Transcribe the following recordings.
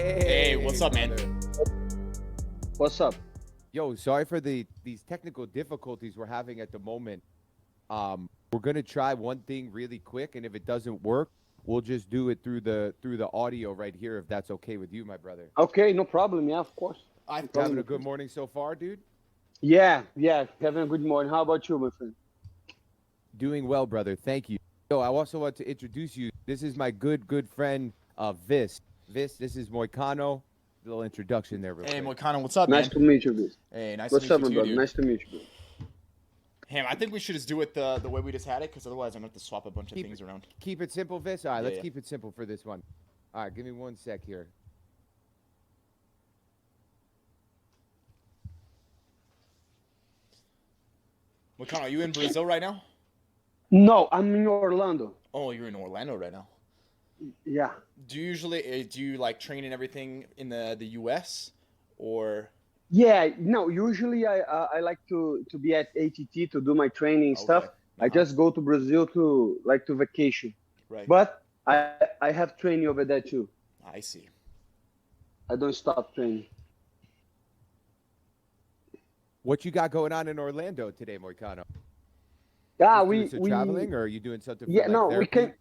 Hey, what's up, man? What's up? Yo, sorry for these technical difficulties we're having at the moment. We're gonna try one thing really quick, and if it doesn't work, we'll just do it through the audio right here, if that's okay with you, my brother. Okay, no problem. Yeah, of course. I No You having problem. a good morning so far, dude? Yeah, having a good morning. How about you, my friend? Doing well, brother. Thank you. So I also want to introduce you. This is my good friend, Viss. Viss, this is Moicano. Little introduction there, real Hey, quick. Moicano, what's up, Nice man? to meet you, Viss. Hey, nice What's to up, meet my you brother? too, dude. Nice to meet you, bro. Ham, I think we should just do it the way we just had it, because otherwise I'm going to have to swap a bunch of Keep things around. Keep it simple, Viss. All right, let's yeah. keep it simple for this one. All right, give me 1 sec here. Moicano, are you in Brazil right now? No, I'm in Orlando. Oh, you're in Orlando right now. Yeah. Do you usually, do you like train and everything in the U.S. or? Yeah, no, usually I like to be at ATT to do my training stuff. I just go to Brazil to vacation. Right. But I have training over there too. I see. I don't stop training. What you got going on in Orlando today, Moicano? Yeah, Just doing some traveling, or are you doing something for no, we therapy? came.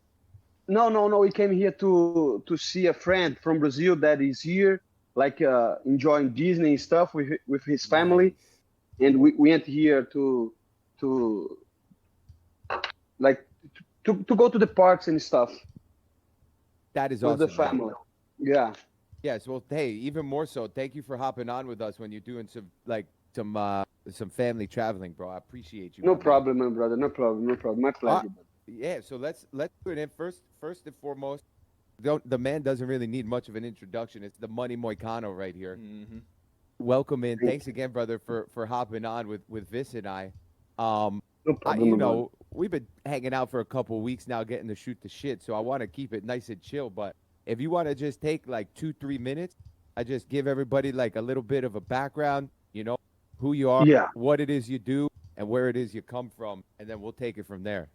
No. We came here to see a friend from Brazil that is here, enjoying Disney and stuff with his family, and we went here to like to go to the parks and stuff That is with awesome, the family. man. Yeah. Yes, well, hey, even more so, thank you for hopping on with us when you're doing some family traveling, bro. I appreciate you. No my man. problem, my brother. No problem. My pleasure. brother. Yeah, so let's do it in first and foremost. The man doesn't really need much of an introduction. It's the Money Moicano right here. Mm-hmm. Welcome in. Thanks again, brother, for hopping on with Viss and I. No problem, my brother. We've been hanging out for a couple of weeks now, getting to shoot the shit. So I want to keep it nice and chill. But if you want to just take like 2-3 minutes, I just give everybody like a little bit of a background. Who you are, Yeah. what it is you do, and where it is you come from, and then we'll take it from there.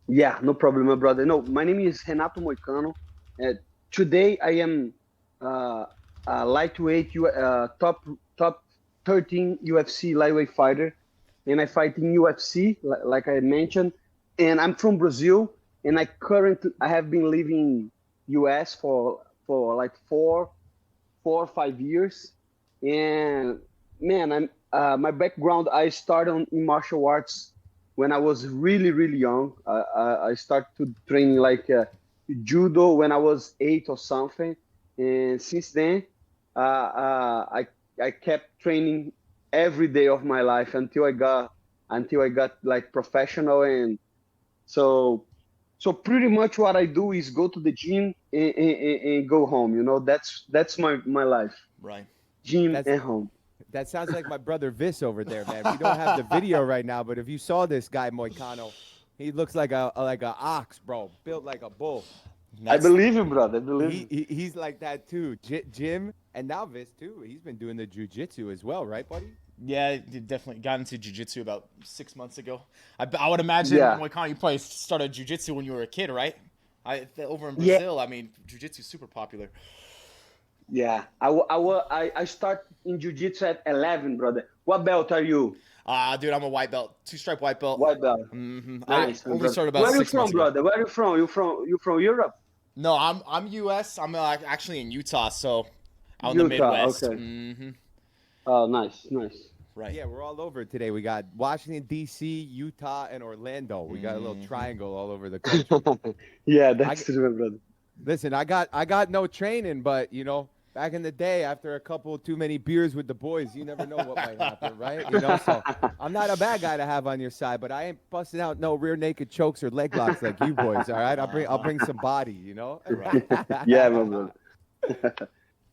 Yeah, no problem, my brother. No, my name is Renato Moicano. Today I am a lightweight top 13 UFC lightweight fighter, and I fight in UFC like I mentioned. And I'm from Brazil, and I have been living US for like 4 or 5 years. And man, my background, I started in martial arts when I was really young. I started to train judo when I was 8 or something, and since then, I kept training every day of my life until I got like professional, and so pretty much what I do is go to the gym and go home. That's my life. Right. Gym That's and home. That sounds like my brother Viss over there, man. We don't have the video right now, but if you saw this guy, Moicano, he looks like a ox, bro, built like a bull. I believe you, brother. I believe you. He's like that too. Jim, and now Viss too. He's been doing the jujitsu as well, right, buddy? Yeah, you definitely got into jiu-jitsu about 6 months ago. I would imagine, Yeah. Moicano, you probably started jiu-jitsu when you were a kid, right? Over in Brazil, I mean, jiu-jitsu is super popular. Yeah, I start in jiu-jitsu at 11, brother. What belt are you? Dude, I'm a white belt, 2-stripe white belt. White belt. Mm-hmm. Nice. I only brother. started about Where are you 6 from, months ago. brother? Where are you from? You from Europe? No, I'm U.S. I'm actually in Utah, so out in the Utah, Midwest. okay. Mm-hmm. Oh, nice. Right. Yeah, we're all over today. We got Washington D.C., Utah, and Orlando. We got a little triangle all over the country. Yeah, that's true, my brother. Listen, I got no training, but back in the day, after a couple too many beers with the boys, you never know what might happen, right? So I'm not a bad guy to have on your side, but I ain't busting out no rear naked chokes or leg locks like you boys. All right, I'll bring some body, Right. Yeah, my brother.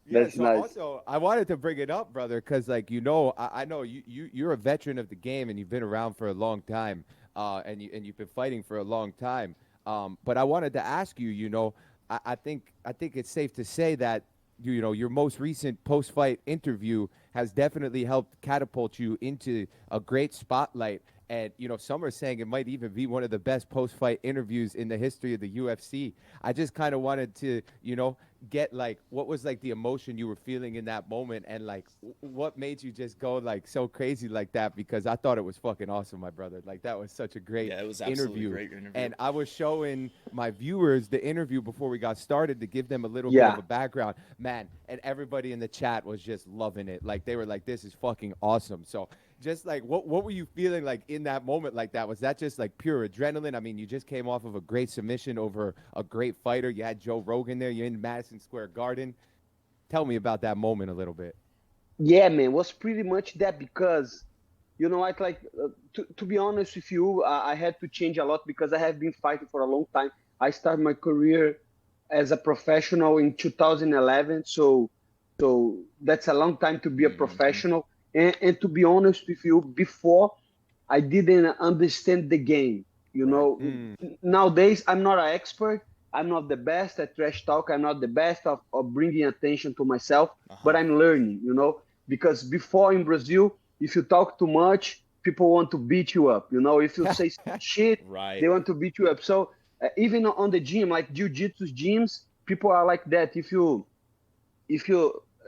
Yeah, That's so nice. also I wanted to bring it up, brother, because I know you're a veteran of the game and you've been around for a long time, and you've been fighting for a long time. But I wanted to ask you, I think it's safe to say that your most recent post-fight interview has definitely helped catapult you into a great spotlight. And some are saying it might even be one of the best post-fight interviews in the history of the UFC. I just kind of wanted to, get like what was like the emotion you were feeling in that moment, and like what made you just go like so crazy like that, because I thought it was fucking awesome, my brother. Like that was such a great Yeah, it was absolutely interview. great interview. And I was showing my viewers the interview before we got started to give them a little bit Yeah. of a background, man, and everybody in the chat was just loving it. Like they were like, this is fucking awesome. So just like what were you feeling like in that moment like that? Was that just like pure adrenaline? I mean, you just came off of a great submission over a great fighter. You had Joe Rogan there. You're in Madison Square Garden. Tell me about that moment a little bit. Yeah, man, was pretty much that, because to be honest with you, I had to change a lot because I have been fighting for a long time. I started my career as a professional in 2011, so that's a long time to be a professional. And to be honest with you, before I didn't understand the game. Nowadays I'm not an expert. I'm not the best at trash talk. I'm not the best of bringing attention to myself, but I'm learning. Because before in Brazil, if you talk too much, people want to beat you up. If you say shit, Right. they want to beat you up. So even on the gym, like jiu-jitsu gyms, people are like that. If you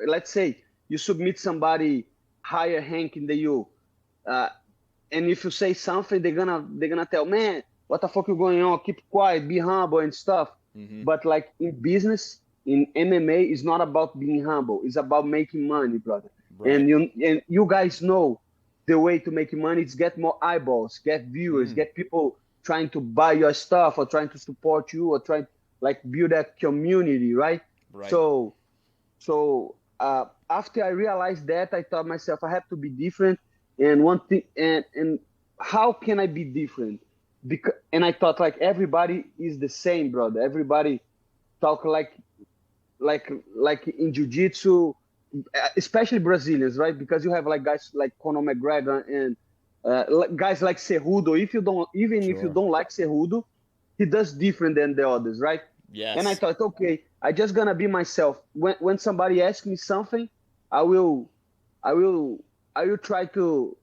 let's say you submit somebody higher rank than you, and if you say something, they're gonna tell, man, what the fuck is going on? Keep quiet, be humble and stuff. But like in business, in MMA, it's not about being humble. It's about making money, brother. Right. And you guys know the way to make money is get more eyeballs, get viewers, get people trying to buy your stuff or trying to support you or trying like build a community, right? Right. So after I realized that, I thought myself, I have to be different. And one thing, and how can I be different? And I thought like everybody is the same, brother. Everybody talk like in jiu-jitsu, especially Brazilians, right? Because you have like guys like Conor McGregor and guys like Cerrudo. If you don't like Cerrudo, he does different than the others, right? Yes. And I thought, okay, I just gonna be myself. When somebody asks me something, I will try to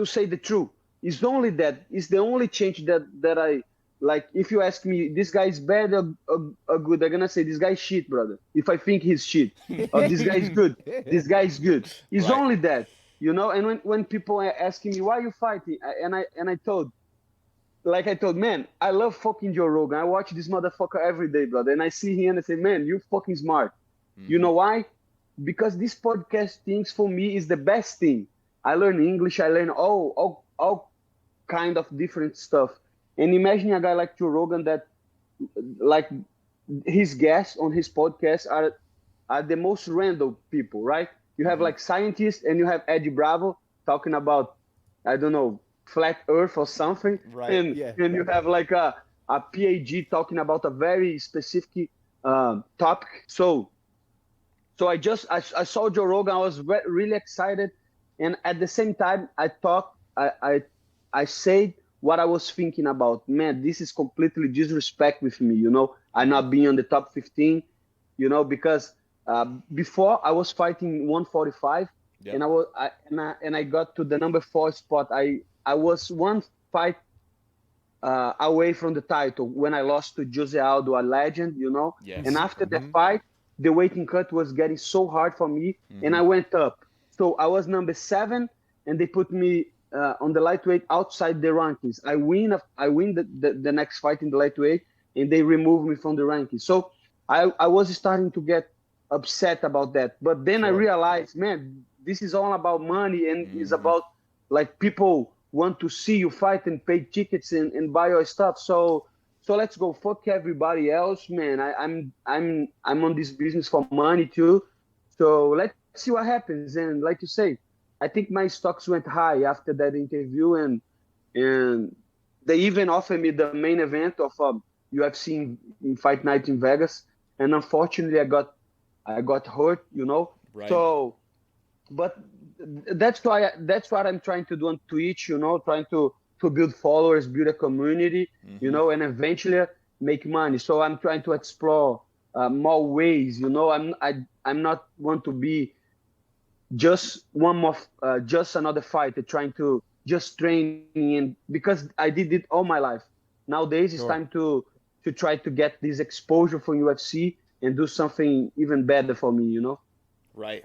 say the truth. It's only that. It's the only change that I like. If you ask me, this guy is bad or good, I'm gonna say this guy is shit, brother. If I think he's shit, or this guy is good, this guy is good. It's Right. only that, And when people are asking me why you fighting, I told, man, I love fucking Joe Rogan. I watch this motherfucker every day, brother. And I see him and I say, man, you fucking smart. You know why? Because this podcast things for me is the best thing. I learn English. I learn all kind of different stuff. And imagine a guy like Joe Rogan that, like, his guests on his podcast are the most random people, right? You have like scientists and you have Eddie Bravo talking about, I don't know, flat Earth or something, Right. and Yeah. and you have like a PhD talking about a very specific topic. So I saw Joe Rogan. I was really excited, and at the same time, I said what I was thinking about. Man, this is completely disrespect with me. I'm not being on the top 15. Because before I was fighting 145, Yep. and I got to the number 4 spot. I was one fight away from the title when I lost to Jose Aldo, a legend, Yes. And after the fight, the weighting cut was getting so hard for me, and I went up. So I was number 7, and they put me on the lightweight outside the rankings. I win the next fight in the lightweight, and they remove me from the rankings. So I was starting to get upset about that. But then I realized, man, this is all about money, and it's about like people want to see you fight and pay tickets and buy your stuff. So let's go fuck everybody else, man. I'm on this business for money too. So let's see what happens. And like you say, I think my stocks went high after that interview, and they even offered me the main event of UFC in Fight Night in Vegas. And unfortunately, I got hurt, Right. So, but that's what I'm trying to do on Twitch, trying to build followers, build a community, and eventually make money. So I'm trying to explore more ways, I'm not want to be just another fighter trying to just training, and because I did it all my life. Nowadays, it's Sure. time to try to get this exposure from UFC and do something even better for me. Right.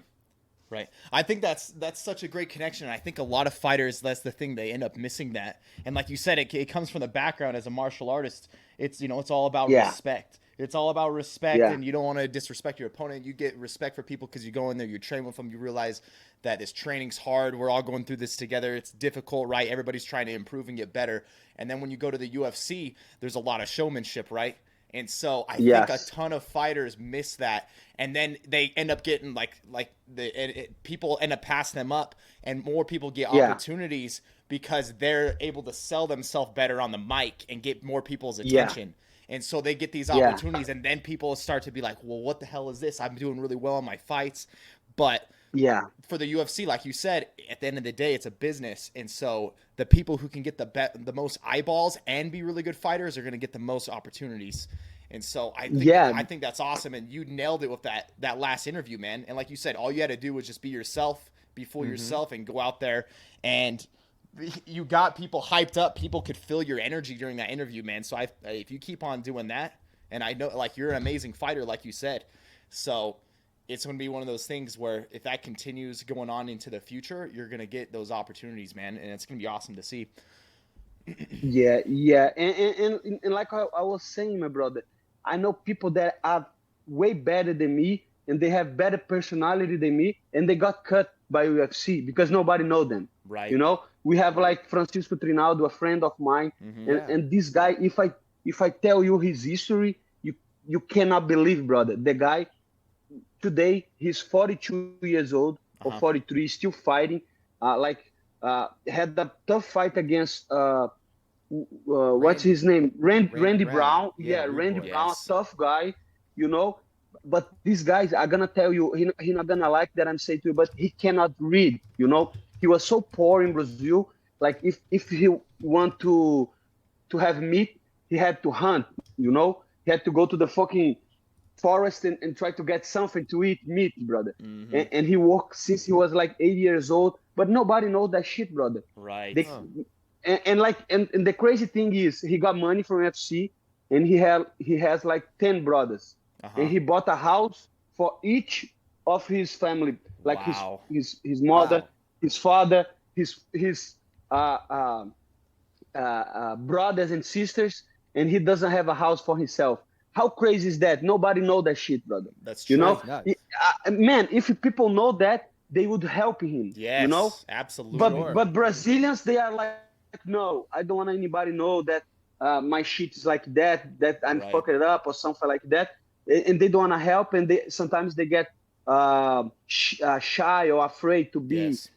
Right. I think that's such a great connection. And I think a lot of fighters, that's the thing, they end up missing that. And like you said, it comes from the background as a martial artist. It's, it's all about Yeah. respect. It's all about respect, Yeah. and you don't want to disrespect your opponent. You get respect for people because you go in there, you train with them, you realize that this training's hard. We're all going through this together. It's difficult, right? Everybody's trying to improve and get better. And then when you go to the UFC, there's a lot of showmanship, right? And so I think a Yes. ton of fighters miss that, and then they end up getting people end up passing them up, and more people get Yeah. opportunities because they're able to sell themselves better on the mic and get more people's Yeah. attention. And so they get these Yeah. opportunities, and then people start to be like, well, what the hell is this? I'm doing really well in my fights. But Yeah. for the UFC, like you said, at the end of the day, it's a business. And so the people who can get the most eyeballs and be really good fighters are going to get the most opportunities. And so Yeah. I think that's awesome. And you nailed it with that last interview, man. And like you said, all you had to do was just be yourself, be full yourself, and go out there. And you got people hyped up. People could feel your energy during that interview, man. So if you keep on doing that, and I know, like, you're an amazing fighter, like you said. So it's going to be one of those things where if that continues going on into the future, you're going to get those opportunities, man. And it's going to be awesome to see. Yeah, yeah, and like I was saying, my brother, I know people that are way better than me, and they have better personality than me, and they got cut by UFC because nobody know them. Right. We have like Francisco Trinaldo, a friend of mine, and this guy, if I tell you his history, you cannot believe, brother. The guy today, he's 42 years old or 43, still fighting. Had a tough fight against what's his name? Randy Brown. Yeah, Randy Boy. Brown, Yes. tough guy, But these guys are gonna tell you, he not gonna like that I'm saying to you, but he cannot read. He was so poor in Brazil. Like if he want to have meat, he had to hunt. He had to go to the fucking forest and try to get something to eat, meat, brother. And he worked since he was like 8 years old, but nobody knows that shit, brother. Right. And the crazy thing is, he got money from FC, and he has like 10 brothers, and he bought a house for each of his family, like Wow. his mother, Wow. his father, his brothers and sisters, and he doesn't have a house for himself. How crazy is that? Nobody know that shit, brother. That's true. Nuts. Man, if people know that, they would help him. Yes. Absolutely. But Brazilians, they are like, no, I don't want anybody know that my shit is like that I'm Right. fucking it up or something like that, and they don't want to help, and sometimes they get shy or afraid to be, Yes.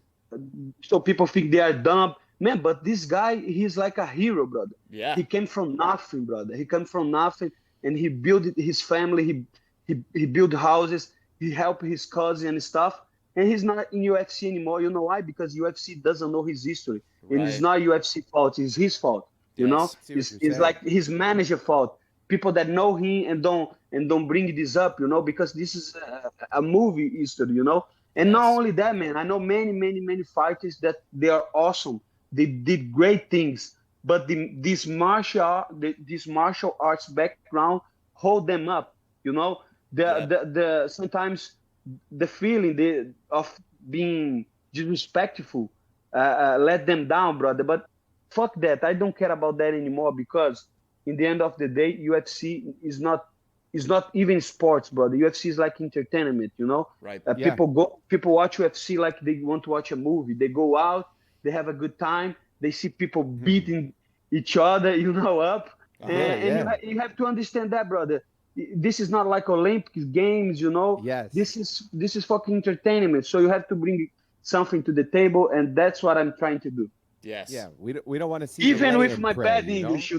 so people think they are dumb, man. But this guy, he's like a hero, brother. Yeah. He came from nothing, brother. He came from nothing, and he built his family. He built houses. He helped his cousin and stuff. And he's not in UFC anymore. You know why? Because UFC doesn't know his history. And it's Right. not UFC fault. It's his fault. You Yes. know, See what it's you're saying. like his manager fault. People that know him and don't bring this up, because this is a movie history, And not Yes. only that, man. I know many fighters that they are awesome. They did great things, but this martial arts background hold them up. The sometimes the feeling of being disrespectful let them down, brother. But fuck that. I don't care about that anymore, because in the end of the day, UFC is not even sports, brother. UFC is like entertainment, Right. Yeah. People watch UFC like they want to watch a movie. They go out, they have a good time, they see people beating each other, up. And you have to understand that, brother. This is not like Olympic Games, Yes. This is fucking entertainment. So you have to bring something to the table, and that's what I'm trying to do. Yes. Yeah, we don't want to see Even the with lay-in my pray, bad you know? English,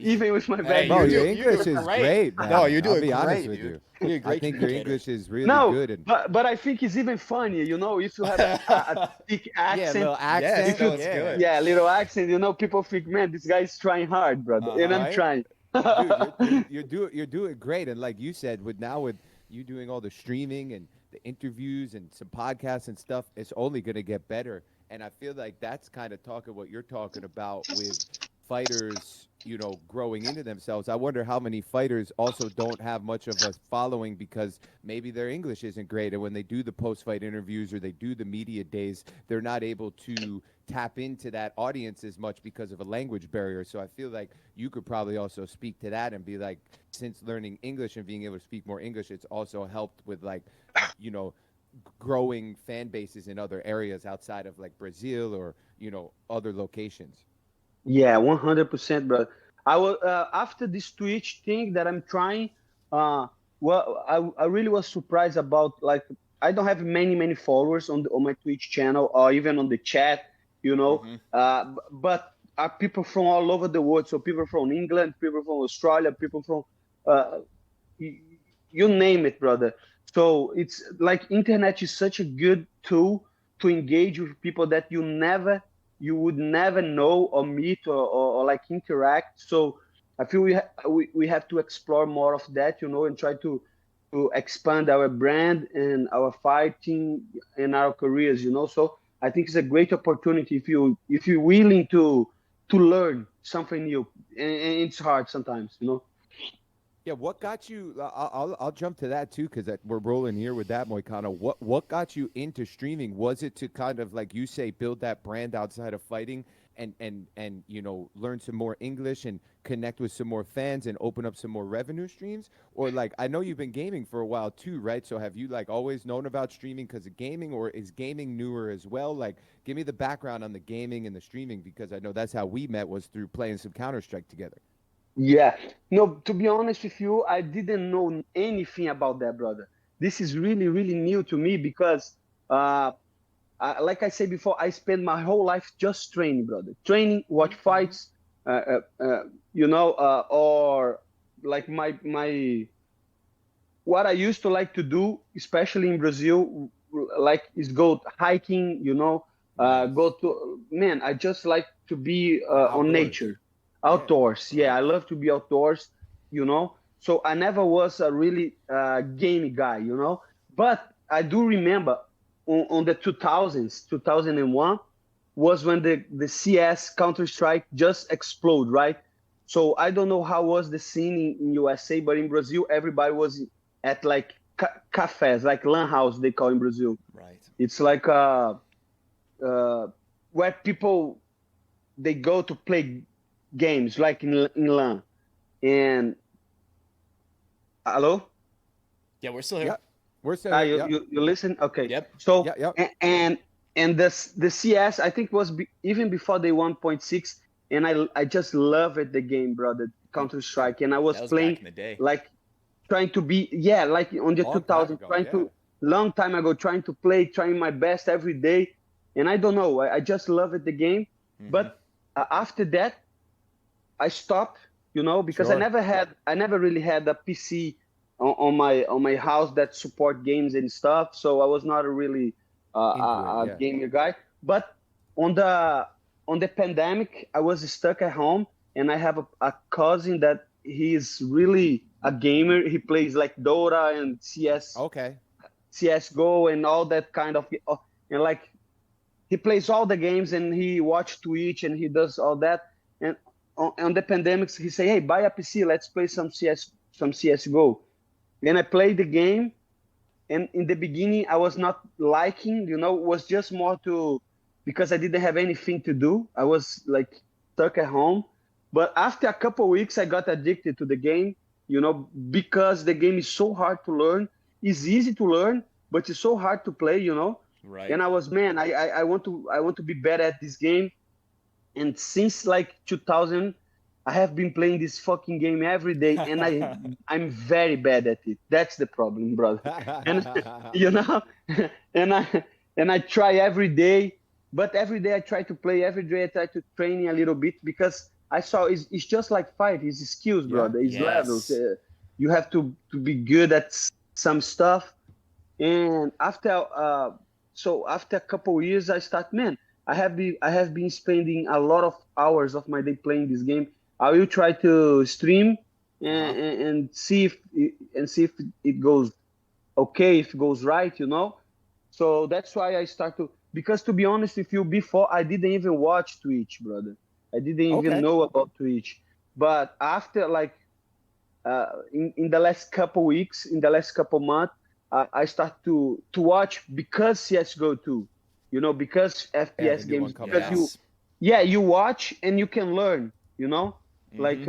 Even with my Hey, bad Bro, you're English. your doing- English doing is great. great, man. No, you're doing I'll be honest great, with dude. you. You're a great I think your communicator. English is really No, good. And but I think it's even funny, if you have a thick yeah, accent. little accent. Yes, no, it's good. Yeah, little accent, people think, man, this guy's trying hard, brother. And I'm Right? trying. Dude, you're doing great, and like you said, with you doing all the streaming and the interviews and some podcasts and stuff, it's only gonna get better. And I feel like that's kind of talking what you're talking about with fighters, growing into themselves. I wonder how many fighters also don't have much of a following because maybe their English isn't great. And when they do the post fight interviews or they do the media days, they're not able to tap into that audience as much because of a language barrier. So I feel like you could probably also speak to that and be like, since learning English and being able to speak more English, it's also helped with like, growing fan bases in other areas outside of like Brazil or, other locations. Yeah, 100%, bro. I was after this Twitch thing that I'm trying. Uh, well, I really was surprised about, like, I don't have many followers on my Twitch channel or even on the chat, you know. Mm-hmm. But are people from all over the world. So people from England, people from Australia, people from uh, y- you name it, brother. So it's like internet is such a good tool to engage with people that you would never know or meet or like interact. So I feel we have to explore more of that, and try to expand our brand and our fighting and our careers. So I think it's a great opportunity if you're willing to learn something new, and it's hard sometimes. Yeah, what got you? I'll jump to that too because we're rolling here with that, Moicano. What got you into streaming? Was it to kind of like you say, build that brand outside of fighting and learn some more English and connect with some more fans and open up some more revenue streams? Or like I know you've been gaming for a while too, right? So have you like always known about streaming because of gaming, or is gaming newer as well? Like, give me the background on the gaming and the streaming because I know that's how we met was through playing some Counter Strike together. Yeah. No, to be honest with you, I didn't know anything about that, brother. This is really new to me because, uh, like I said before, I spent my whole life just training, brother. Training, watch Mm-hmm. fights, or like my what I used to like to do, especially in Brazil, like is go hiking, go Nice. to, man, I just like to be on Outdoors. nature, Yeah. outdoors. Yeah, I Nice. love to be outdoors. So I never was a really gamey guy. But I do remember on the 2000s, 2001 was when the CS Counter Strike just exploded, right? So I don't know how was the scene in USA, but in Brazil, everybody was at like cafes, like lan house they call in Brazil. Right. It's like uh, where people they go to play games, like in lan. And hello, Yeah, we're still here. Yep. We're still here. you, Yep. you listen, okay. Yep. So Yep. Yep. and the CS I think was even before the 1.6, and I just love it the game, brother, Counter Strike, and I was That was playing back in the day. like trying to be, yeah, like on the Long time 2000, ago. trying Yeah. to long time ago, trying to play, trying my best every day. And I don't know, I just love it the game. Mm-hmm. But after that I stopped, because Sure. I never really had a PC on my house that support games and stuff. So I was not a really Into it. a Yeah. gamer guy. But on the pandemic, I was stuck at home, and I have a cousin that he is really a gamer. He plays like Dota and Okay. CS:GO and all that kind of, and like he plays all the games and he watch Twitch and he does all that. And on the pandemics, he say, "Hey, buy a PC. Let's play some CS:GO." And I played the game. And in the beginning, I was not liking. Was just more to because I didn't have anything to do. I was like stuck at home. But after a couple of weeks, I got addicted to the game. Because the game is so hard to learn. It's easy to learn, but it's so hard to play. Right. And I was, man, I want to be better at this game. And since like 2000, I have been playing this fucking game every day, and I'm very bad at it. That's the problem, brother. And you know, and I try every day, but every day I try to play. Every day I try to train a little bit because I saw it's just like fight. It's skills, Yeah. brother. It's levels. Yes. You have to be good at some stuff. And after a couple of years, I start, man. I have been spending a lot of hours of my day playing this game. I will try to stream Uh-huh. and see if it goes okay, if it goes right. So that's why I start to. because to be honest with you, before I didn't even watch Twitch, brother. I didn't even Okay. know about Twitch. But after like in the last couple weeks, in the last couple months, I start to watch because CS:GO too. You know, because Yeah, the FPS new one games, coming because out. Yes. you watch and you can learn. You know, like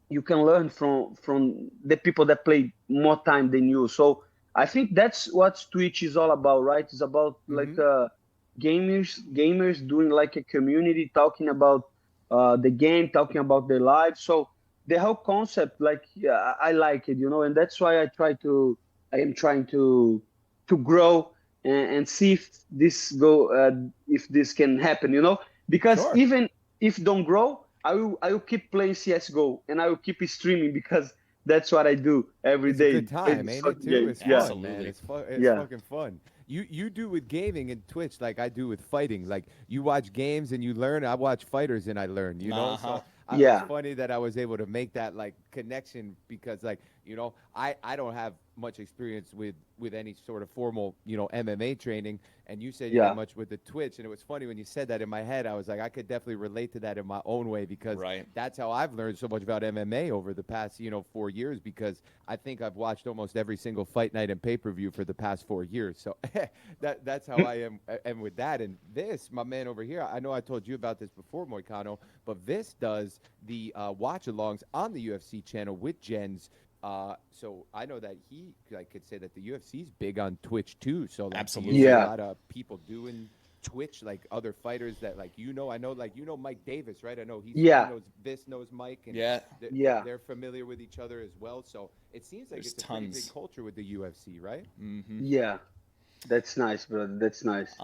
you can learn from the people that play more time than you. So I think that's what Twitch is all about, right? It's about like gamers doing like a community, talking about the game, talking about their lives. So the whole concept, like, yeah, I like it, you know, and that's why I am trying to grow and see if this can happen, you know, because Sure. even if don't grow, I will keep playing CS:GO and I will keep streaming because that's what I do every It's a good day. time, It's ain't it? fucking Too. game. It's Yeah, fun, man. Absolutely. It's yeah, fucking fun. You do with gaming and Twitch like I do with fighting. Like you watch games and you learn. I watch fighters and I learn. You know, Uh-huh. so it was yeah, funny that I was able to make that like connection because like I don't have much experience with any sort of formal MMA training, and you said you had yeah, much with the Twitch, and it was funny when you said that in my head. I was like, I could definitely relate to that in my own way because Right. that's how I've learned so much about MMA over the past 4 years because I think I've watched almost every single fight night and pay-per-view for the past 4 years. So that's how I am with that. And this, my man over here, I know I told you about this before, Moicano, but Viss does the watch-alongs on the UFC channel with Jens. So I know that I could say that the UFC's big on Twitch too. So like, do you Absolutely. see a yeah, lot of people doing Twitch, like other fighters that like I know like Mike Davis, right? I know he yeah, knows Viss knows Mike, and Yeah. they're, yeah. they're familiar with each other as well. So it seems like There's it's a pretty big tons. culture with the UFC, right? Yeah, that's nice, brother. That's nice.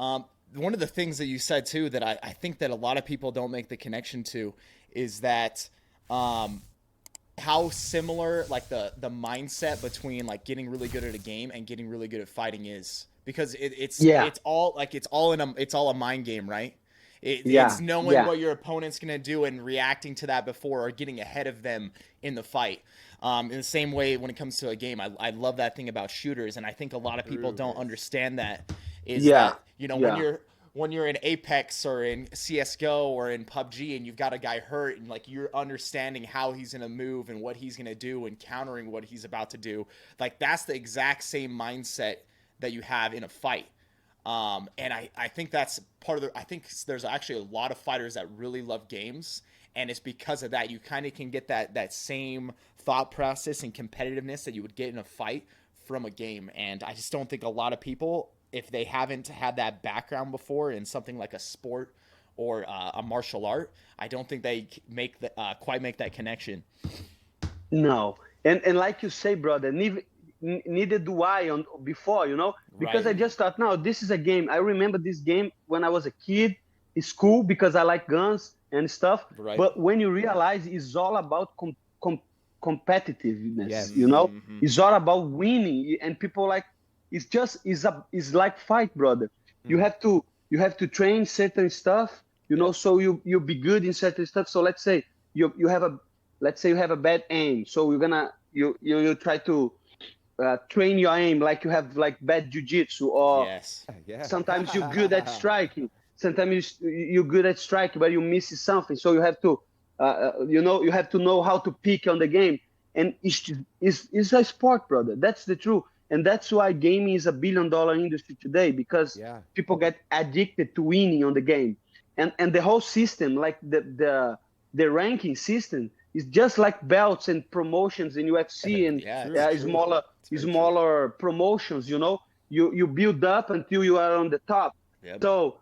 One of the things that you said too that I think that a lot of people don't make the connection to is that how similar like the mindset between like getting really good at a game and getting really good at fighting is, because Yeah, it's all a mind game, right? It's yeah, knowing yeah, what your opponent's gonna do and reacting to that before or getting ahead of them in the fight. In the same way, when it comes to a game, I love that thing about shooters, and I think a lot of people True, don't Viss. understand that is yeah, that yeah, when you're in Apex or in CS:GO or in PUBG and you've got a guy hurt and like you're understanding how he's gonna move and what he's gonna do and countering what he's about to do, like that's the exact same mindset that you have in a fight. And I think that's part of I think there's actually a lot of fighters that really love games, and it's because of that you kind of can get that same thought process and competitiveness that you would get in a fight from a game. And I just don't think a lot of people, if they haven't had that background before in something like a sport or a martial art, I don't think they quite make that connection. no. And like you say, brother, neither do I on before, you know, because Right. I just thought, no, this is a game. I remember this game when I was a kid. It's cool because I like guns and stuff. Right. But when you realize it's all about competitiveness, Yes. you know, it's all about winning. And people like it's like fight, brother. You have to you have to train certain stuff, you know, Yep. so you be good in certain stuff. So let's say you have a let's say you have a bad aim, so you're gonna you try to train your aim like you have like bad jujitsu, or Yes. Yeah. sometimes you're good at striking, sometimes you're good at striking but you miss something, so you have to you know, you have to know how to pick on the game. And it's a sport, brother. That's the truth. And that's why gaming is $1 billion industry today, because Yeah. people get addicted to winning on the game. And the whole system, like the ranking system, is just like belts and promotions in UFC and Yeah, True. it's true. smaller It's very true. smaller promotions. You know, you build up until you are on the top. Yep. So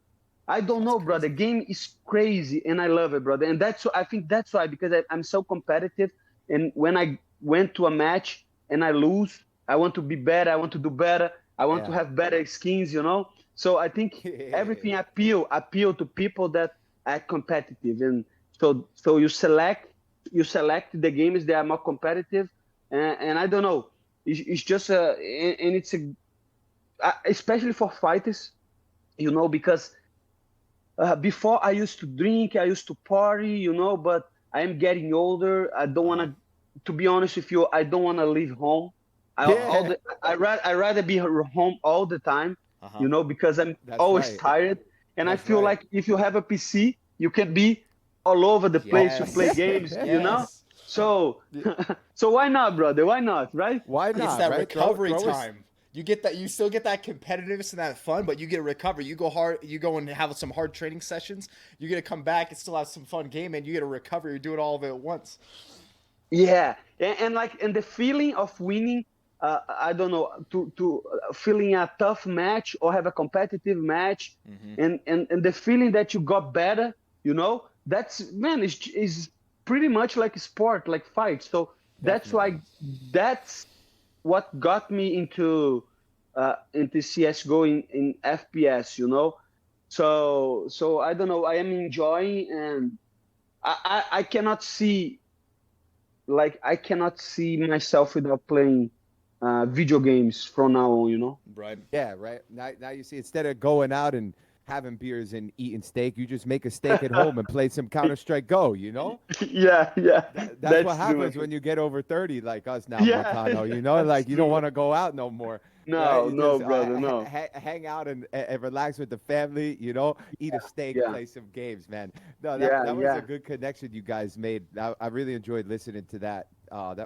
I don't That's know, brother. crazy. Game is crazy, and I love it, brother. And I think that's why, because I'm so competitive. And when I went to a match and I lose, I want to be better. I want to do better. I want to Yeah. have better skins, you know. So I think everything appeal to people that are competitive, and so you select the games that are more competitive, and I don't know. It's just and it's especially for fighters, you know, because before I used to drink, I used to party, you know, but I am getting older. I don't want to be honest with you, I don't want to leave home. Yeah. I rather be home all the time. you know, because I'm That's always right. tired. And I That's feel right. like if you have a PC, you can be all over the place. You play Yes. games, you know? Yes. So, so why not, brother? Why not, right? Why It's not? that Right? recovery Throw us- time. You get that. You still get that competitiveness and that fun, but you get a recovery. You go hard. You go and have some hard training sessions. You get to come back and still have some fun game, and you get a recovery. You do it all of it at once. Yeah, and like, and the feeling of winning, I don't know, to feeling a tough match or have a competitive match, and the feeling that you got better, you know, that's, man, is pretty much like a sport, like fight. So that's why, that's what got me into CS:GO in FPS, you know. So I don't know, I am enjoying, and I cannot see, like, I cannot see myself without playing video games from now on, you know? Right. Yeah, right. Now you see, instead of going out and having beers and eating steak, you just make a steak at home and play some Counter-Strike Go, you know? Yeah, That's what true, happens man. when you get over 30, like us now, Yeah, Moicano. You know, that's like, you don't true. want to go out no more. Right? No, You no, just brother, no. hang out and relax with the family, you know, eat a steak, Yeah, play some games, man. No, yeah, that was a yeah. good connection you guys made. I really enjoyed listening to that.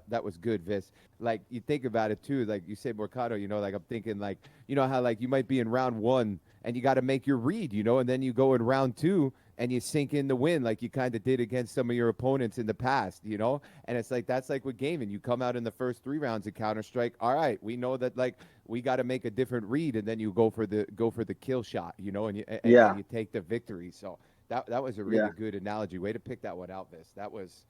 That was good, Viss. Like, you think about it too, like you said, Moicano, you know, like, I'm thinking, like, you know how, like, you might be in round one and you got to make your read, you know, and then you go in round two and you sink in the win like you kind of did against some of your opponents in the past, you know? And it's like, that's like with gaming. You come out in the first 3 rounds of Counter-Strike, all right, we know that, like, we got to make a different read, and then you go for the kill shot, you know, and Yeah, and you take the victory. So that was a yeah. really good analogy. Way to pick that one out, Viss. That was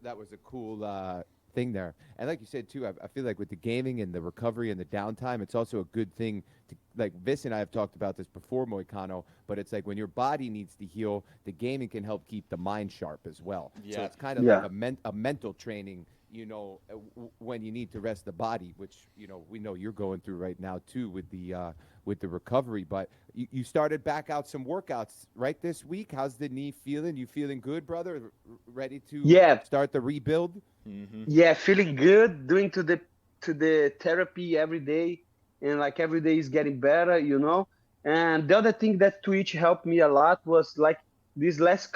that was a cool thing there. And like you said too, I feel like with the gaming and the recovery and the downtime, it's also a good thing to, like, Viss and I have talked about this before, Moicano, but it's like when your body needs to heal, the gaming can help keep the mind sharp as well. So Yeah. it's kind of Yeah. like a mental training, you know, when you need to rest the body, which, you know, we know you're going through right now too with the recovery. But you started back out some workouts right this week. How's the knee feeling? You feeling good, brother? Ready to Yeah, start the rebuild? yeah, feeling good, doing to the therapy every day, and like every day is getting better, you know. And the other thing that Twitch helped me a lot was like these last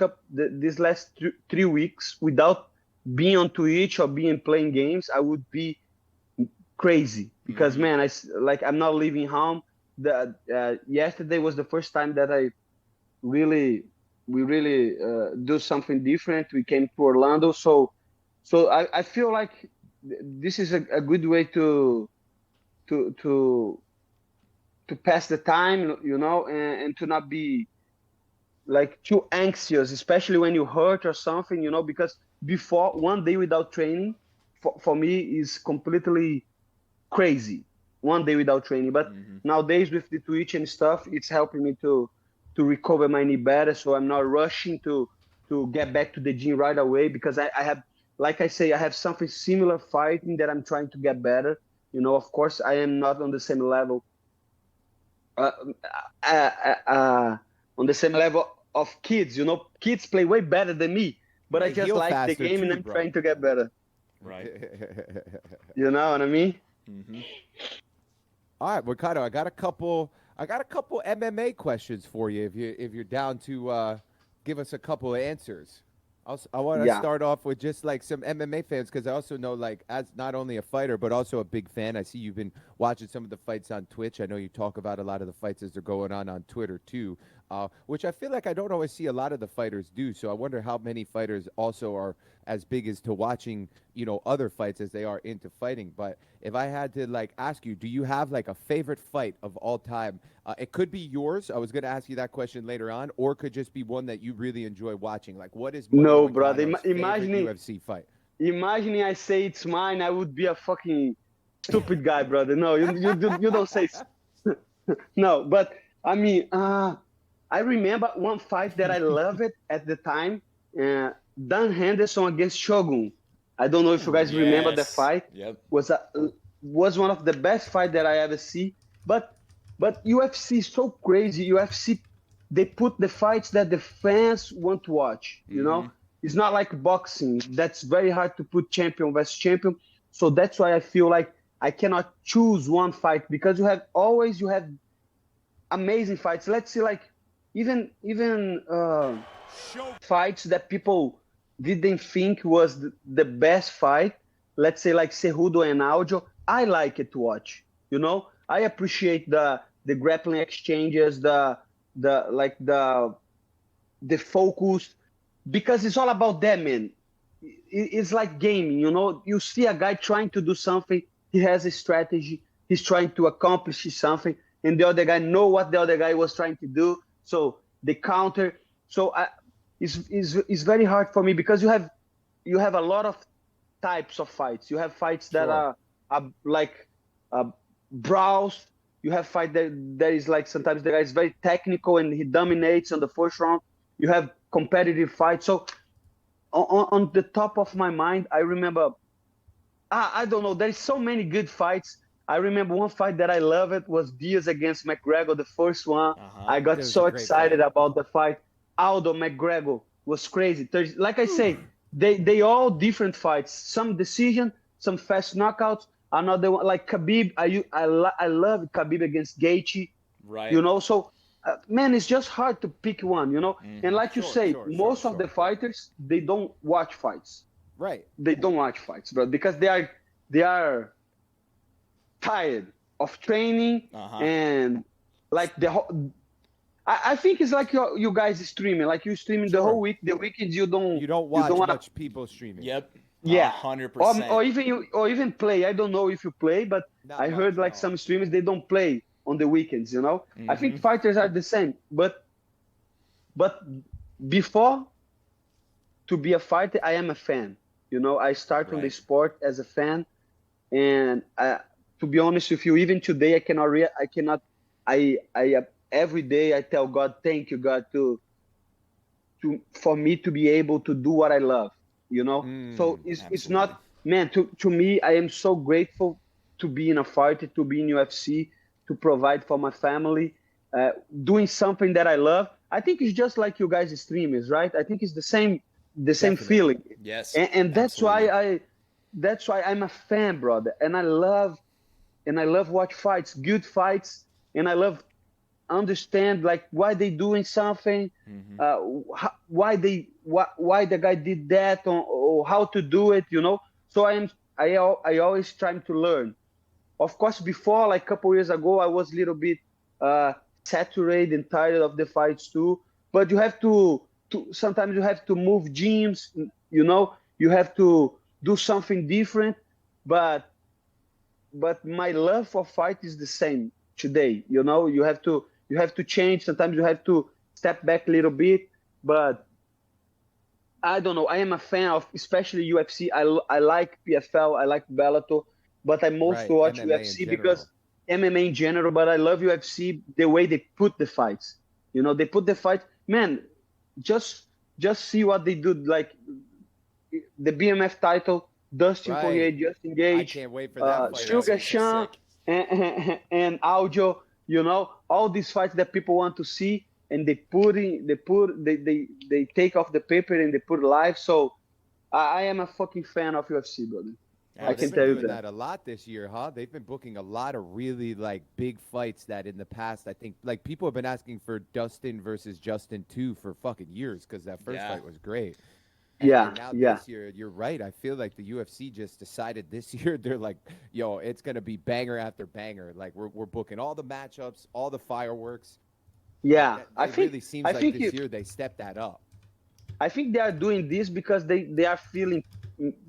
3 weeks without being on Twitch or being playing games, I would be crazy because, man, like, I'm not leaving home. The yesterday was the first time that really we really do something different. We came to Orlando, so I feel like this is a good way to to to pass the time, you know, and to not be like too anxious, especially when you hurt or something, you know, because before, one day without training for me is completely crazy. One day without training, but nowadays with the Twitch and stuff, it's helping me to recover my knee better. So I'm not rushing to get back to the gym right away because I have, like I say, I have something similar fighting that I'm trying to get better. You know, of course, I am not on the same level, uh, uh, on the same level of kids. You know, kids play way better than me, but I They just heal like the faster game and too, I'm bro. trying to get better. Right. You know what I mean? All right, Ricardo, I got a couple MMA questions for you if you're down to give us a couple of answers. I want to Yeah. start off with just like some MMA fans because I also know, like, as not only a fighter but also a big fan. I see you've been watching some of the fights on Twitch. I know you talk about a lot of the fights as they're going on Twitter too, which I feel like I don't always see a lot of the fighters do. So I wonder how many fighters also are as big as to watching, you know, other fights as they are into fighting. But if I had to, like, ask you, do you have like a favorite fight of all time? It could be yours. I was going to ask you that question later on, or it could just be one that you really enjoy watching. Like, what is No, brother. Moicano's favorite Imagine, UFC fight? imagine I say it's mine. I would be a fucking stupid guy, brother. No, you don't say. No, but I mean, I remember one fight that I loved it at the time. Dan Henderson against Shogun. I don't know if you guys remember the Yes. fight. Yep. Was one of the best fight that I ever see. But UFC is so crazy. UFC, they put the fights that the fans want to watch. You know, it's not like boxing. That's very hard to put champion versus champion. So that's why I feel like I cannot choose one fight because you have amazing fights. Let's see, like even fights that people didn't think was the best fight. Let's say like Cejudo and Aljo. I like it to watch. You know, I appreciate the grappling exchanges, the focus, because it's all about them, man. It's like gaming, you know. You see a guy trying to do something, he has a strategy, he's trying to accomplish something, and the other guy know what the other guy was trying to do, so they counter. So it's very hard for me, because you have a lot of types of fights. You have fights that are like brawls. You have fight that is like sometimes the guy is very technical and he dominates on the first round. You have competitive fights. So on the top of my mind, I remember, I don't know, there's so many good fights. I remember one fight that I loved was Diaz against McGregor, the first one. I got so excited about the fight. Aldo McGregor was crazy. Like I say, they all different fights. Some decision, some fast knockouts. Another one like Khabib. I love Khabib against Gaethje. Right. You know, so man, it's just hard to pick one. You know, and like you say, most of the fighters, they don't watch fights. Right. They don't watch fights, bro, because they are tired of training and like the whole. I think it's like you guys streaming, like you streaming the whole week. The weekends you don't watch much people streaming. Yep. Yeah, 100%. Or even play. I don't know if you play, but I heard like some streamers, they don't play on the weekends. You know, I think fighters are the same. But before to be a fighter, I am a fan. You know, I start on the sport as a fan, and to be honest with you, even today I every day I tell God, thank you, God, for me to be able to do what I love. You know, so it's not, man, to me, I am so grateful to be in a fighter, to be in UFC, to provide for my family, doing something that I love. I think it's just like you guys streamers, right? I think it's the same feeling. Yes. And that's why I'm a fan, brother. And I love watch fights, good fights, and I love understand like why they doing something, why the guy did that, or how to do it, you know. So I always trying to learn. Of course, before, like a couple years ago, I was a little bit saturated and tired of the fights too. But you have to sometimes you have to move gyms, you know. You have to do something different. But my love for fight is the same today. You know, you have to change. Sometimes you have to step back a little bit. But I don't know. I am a fan of especially UFC. I like PFL. I like Bellator, but I mostly watch MMA UFC because MMA in general. But I love UFC the way they put the fights. You know, they put the fight. Man, just see what they do. Like the BMF title, Dustin Poirier, Justin Gage, I can't wait for that fight. Sugar Sean and Aljo. You know, all these fights that people want to see, and they take off the paper and they put live. So I am a fucking fan of UFC, brother. Yeah, I can tell you that a lot this year, huh? They've been booking a lot of really like big fights that in the past, I think, like people have been asking for Dustin versus Justin 2 for fucking years because that first fight was great. And now this year, you're right. I feel like the UFC just decided this year, they're like, yo, it's going to be banger after banger. Like, we're booking all the matchups, all the fireworks. Yeah. It really seems like this year they stepped that up. I think they are doing this because they are feeling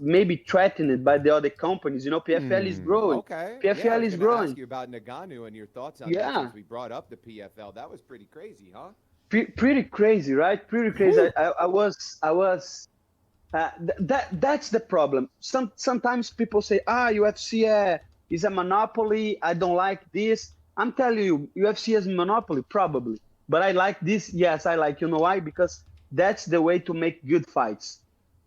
maybe threatened by the other companies. You know, PFL is growing. Okay. PFL is growing. I was ask you about Ngannou and your thoughts on that since we brought up the PFL. That was pretty crazy, huh? Pretty crazy, right? Pretty crazy. I was. That's the problem. Sometimes people say, UFC is a monopoly. I don't like this. I'm telling you, UFC is a monopoly, probably. But I like this. Yes, I like. You know why? Because that's the way to make good fights.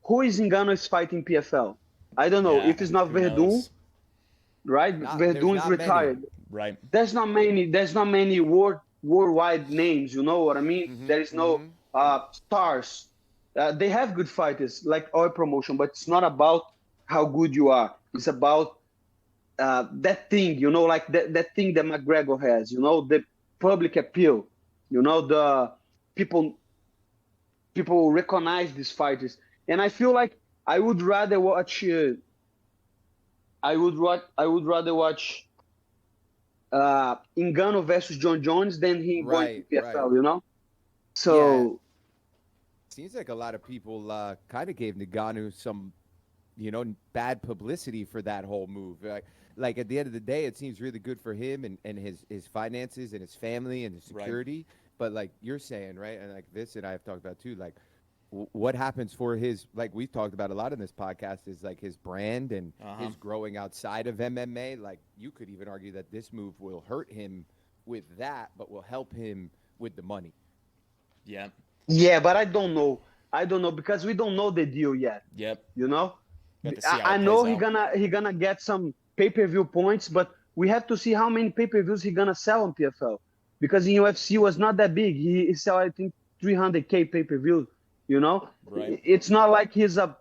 Who is Ngannou is fighting PFL? I don't know. If it's not Verdun, right? Verdun is retired. Right. There's not many worldwide names. You know what I mean? There is no stars. They have good fighters like our promotion, but it's not about how good you are. It's about that thing, you know, like that thing that McGregor has, you know, public appeal. You know, the people recognize these fighters, and I feel like I would rather watch. I would rather watch Ngannou versus John Jones than him going to Right, PFL. right. You know, Yeah, so seems like a lot of people kind of gave Ngannou some, bad publicity for that whole move. Like at the end of the day, it seems really good for him and his finances and his family and his Right. security. But like you're saying, right, and like Viss and I have talked about too, like what happens for his, like we've talked about a lot in this podcast, is like his brand and his growing outside of MMA. Like you could even argue that this move will hurt him with that, but will help him with the money. Yeah. yeah, but I don't know. I don't know because we don't know the deal yet. Yep. You know, We have to see how I it know plays he out. gonna get some pay-per-view points, but we have to see how many pay-per-views he gonna sell on PFL, because in UFC was not that big. He sell I think 300K pay-per-view. You know, Right. it's not like he's a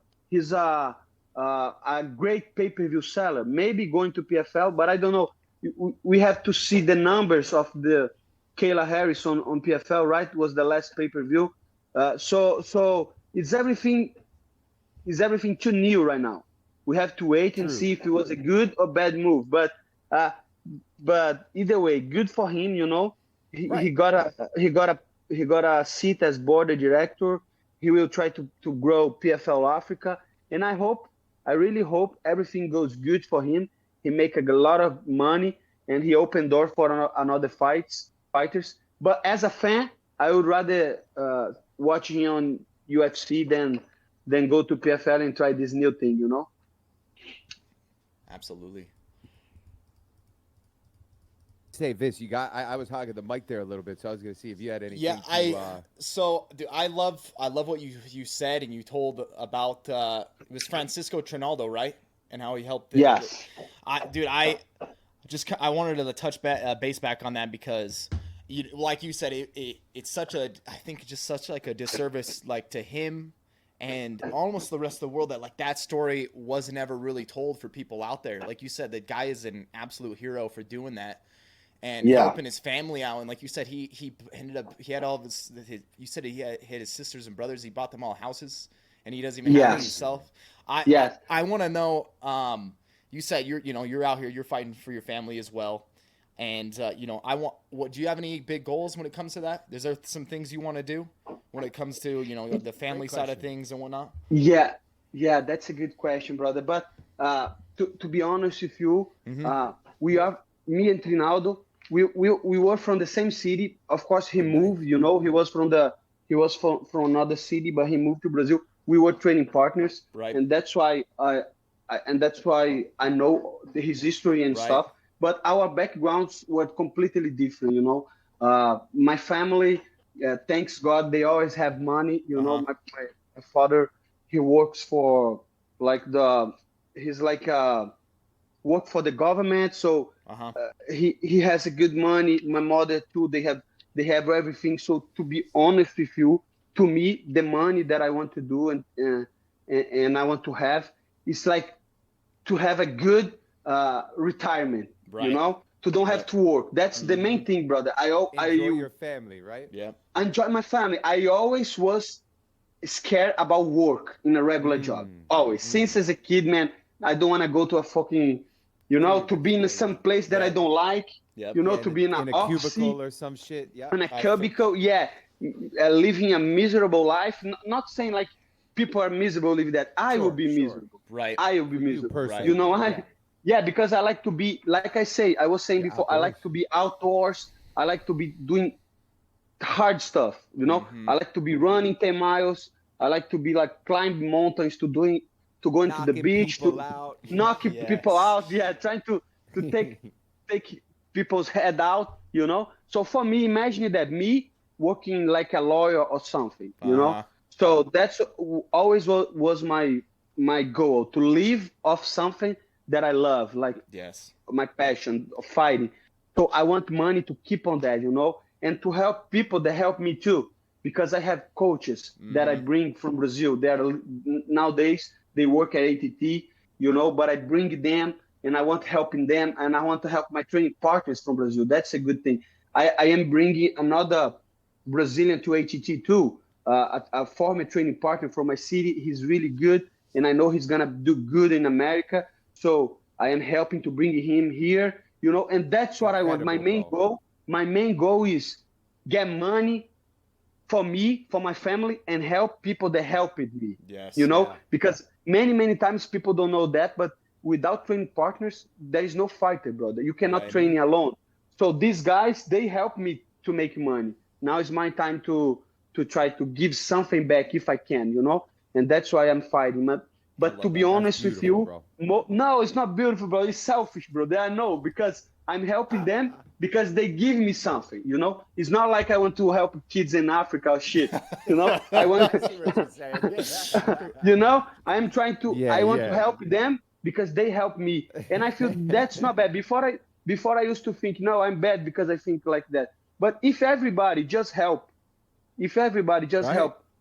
great pay-per-view seller. Maybe going to PFL, but I don't know. We have to see the numbers of the Kayla Harris on PFL. Right, was the last pay-per-view. So it's everything too new right now. We have to wait and see if it was a good or bad move. But either way, good for him. You know, he got a seat as board director. He will try to grow PFL Africa, and I really hope everything goes good for him. He make a lot of money, and he opened door for another fighters. But as a fan, I would rather watch him on UFC than go to PFL and try this new thing. You know. Absolutely. Say, Viss, you got. I was hogging the mic there a little bit, so I was gonna see if you had anything. Yeah, so dude, I love what you said and you told about it was Francisco Trinaldo, right? And how he helped. Yes. I wanted to touch base back on that because, like you said, it's such a, I think just such like a disservice like to him and almost the rest of the world that like that story was never really told for people out there. Like you said, the guy is an absolute hero for doing that. And helping his family out, and like you said, he ended up he had all of his you said he had his sisters and brothers. He bought them all houses, and he doesn't even have it himself. I want to know. You said you're out here, you're fighting for your family as well, and do you have any big goals when it comes to that? Is there some things you want to do when it comes to the family side of things and whatnot? Yeah, that's a good question, brother. But to be honest with you, we are me and Trinaldo. We were from the same city. Of course, he moved. He was from another city, but he moved to Brazil. We were training partners, right? And that's why I know his history and stuff. But our backgrounds were completely different. My family, thanks God, they always have money. My father, he works for work for the government, so he has a good money. My mother too, they have everything. So to be honest with you, to me, the money that I want to do and I want to have is like to have a good retirement, to don't have to work. That's the main thing, brother. Enjoy your family, right? Yeah. Enjoy my family. I always was scared about work in a regular job. Always. Since as a kid, man, I don't want to go to a fucking, to be in some place that I don't like, to be in a cubicle or some shit. Yeah. In a cubicle, living a miserable life. Not saying like people are miserable living that. I will be miserable. Right. I will be miserable. Right. You know why? Yeah, because I like to be, like I was saying before, outdoors. I like to be outdoors. I like to be doing hard stuff. I like to be running 10 miles. I like to be like climbing mountains, to go into the beach, to knock people out. Yeah, trying to take people's head out. So for me, imagine that me working like a lawyer or something. So that's always was my goal, to live off something that I love, like my passion of fighting. So I want money to keep on that, and to help people that help me too, because I have coaches that I bring from Brazil. Nowadays they work at ATT, but I bring them and I want helping them, and I want to help my training partners from Brazil. That's a good thing. I am bringing another Brazilian to ATT too, a former training partner from my city. He's really good, and I know he's gonna do good in America. So I am helping to bring him here, and that's what I want. My main goal is get money for me, for my family, and help people that helped me. Yes. Because many times people don't know that, but without training partners, there is no fighter, brother. You cannot train alone. So these guys, they help me to make money. Now it's my time to try to give something back if I can, and that's why I'm fighting. But to be honest with you, no, it's not beautiful, bro. It's selfish, bro. I know, because I'm helping them because they give me something, It's not like I want to help kids in Africa or shit, I want, I'm trying to, I want to help them because they help me. And I feel that's not bad. Before I used to think, no, I'm bad because I think like that. But if everybody just help,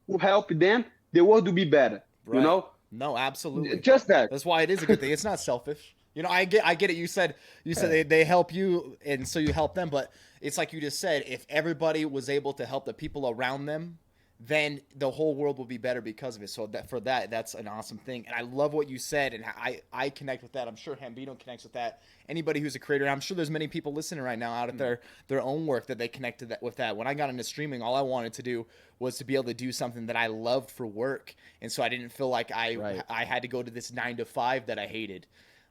who help them, the world will be better, No, absolutely. Just that. That's why it is a good thing. It's not selfish. I get it. You said they help you, and so you help them. But it's like you just said, if everybody was able to help the people around them, then the whole world will be better because of it. So that's an awesome thing. And I love what you said, and I connect with that. I'm sure Hambinoo connects with that. Anybody who's a creator, and I'm sure there's many people listening right now out of their own work that they connected with that. When I got into streaming, all I wanted to do was to be able to do something that I loved for work, and so I didn't feel like I had to go to this 9 to 5 that I hated.